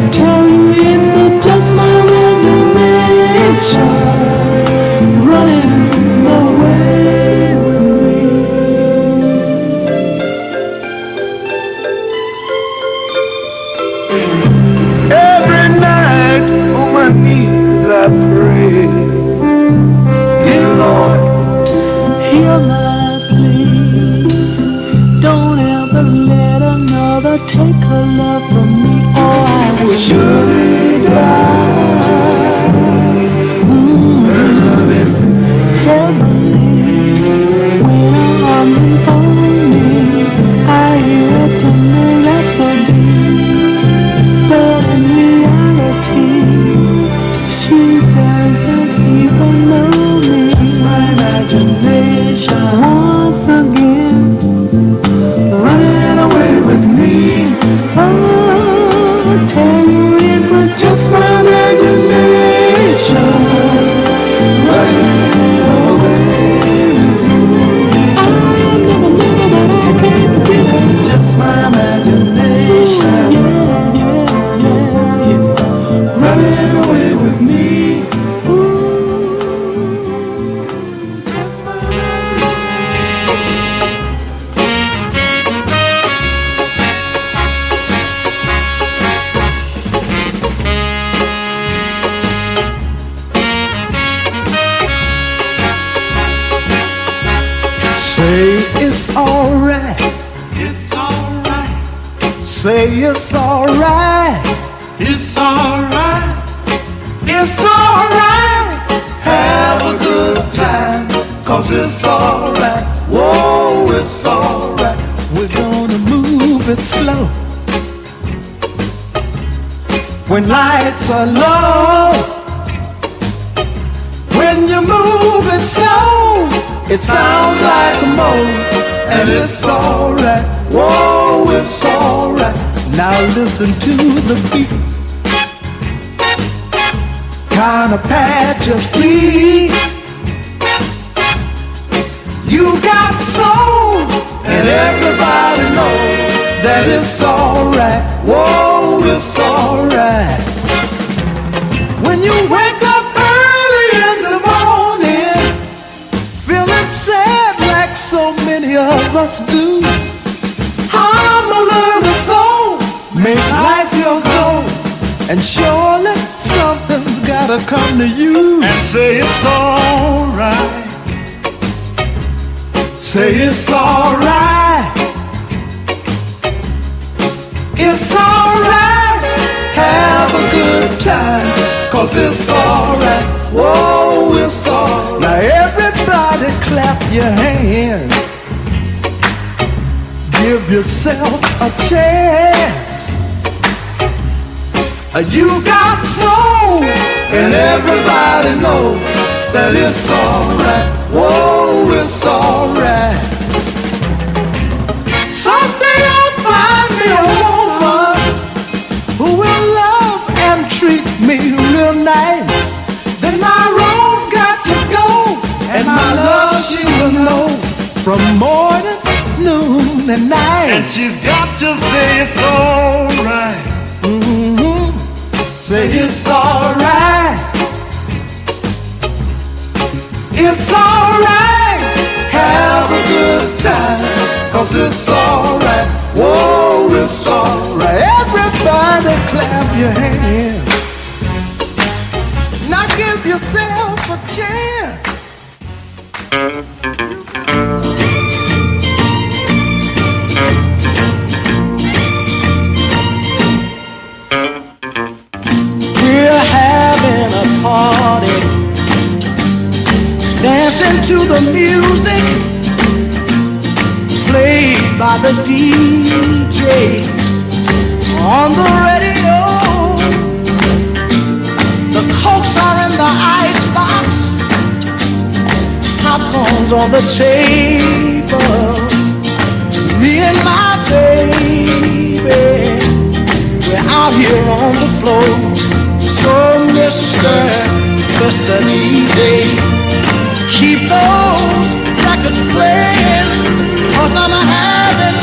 I tell you, it was just my imagination running away with me. Every night on my knees I pray, dear Lord, hear my plea. Don't ever let another take her love from me, or I will surely die. Her love is heavenly. When her arms enfold me, I hear a tender rhapsody. But in reality, she doesn't even know me. Just my imagination once again running away with me. Oh, I tell you, it was just my imagination running away with me. I never, but I can't forget it. Just my imagination, running away with me. Just my say it's alright. It's alright. Say it's alright. It's alright. It's alright. Have a good time, 'cause it's alright. Whoa, it's alright. We're gonna move it slow. When lights are low, when you move it slow, it sounds like a moan, and it's alright. Whoa, it's alright. Now listen to the beat. Kinda pat your feet. You got soul, and everybody knows that it's alright. Whoa, it's alright. When you wake up early in the morning, feeling sad like so many of us do, hum a little song, make life your goal, and surely something's gotta come to you and say it's alright. Say it's alright. It's alright. Have a good time, 'cause it's alright. Whoa, it's alright. Now everybody clap your hands. Give yourself a chance. You got soul, and everybody knows that it's alright. Whoa, it's alright. Someday I'll find me a woman who will love and treat me real nice. Then my wrongs got to go, and my love she will know from morning, noon, and night. And she's got to say it's alright. Say it's alright. It's alright. Have a good time, 'cause it's alright. Whoa, it's alright. Everybody clap your hands. Now give yourself a chance. We're having a party, dancing to the music played by the DJ on the radio. The Cokes are in the icebox, popcorn's on the table. Me and my baby, we're out here on the floor. So Mr. DJ, keep those records playing, 'cause I'm having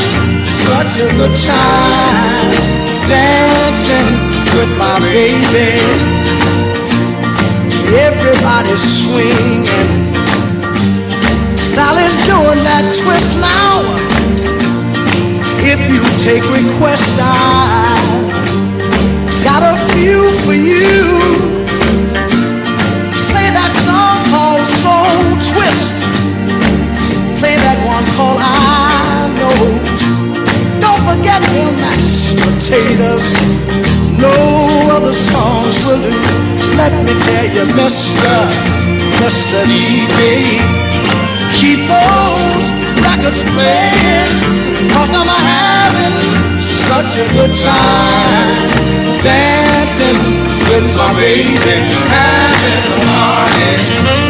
such a good time dancing with my baby. Everybody's swinging. Sally's doing that twist now. If you take requests, I got a few for you. Play that song called Soul Twist. Play that one called I Know. Don't forget the mashed potatoes. No other songs will do. Let me tell you, Mr. DJ, keep those records playing, 'cause I'm having such a good time dancing with my baby, having a party.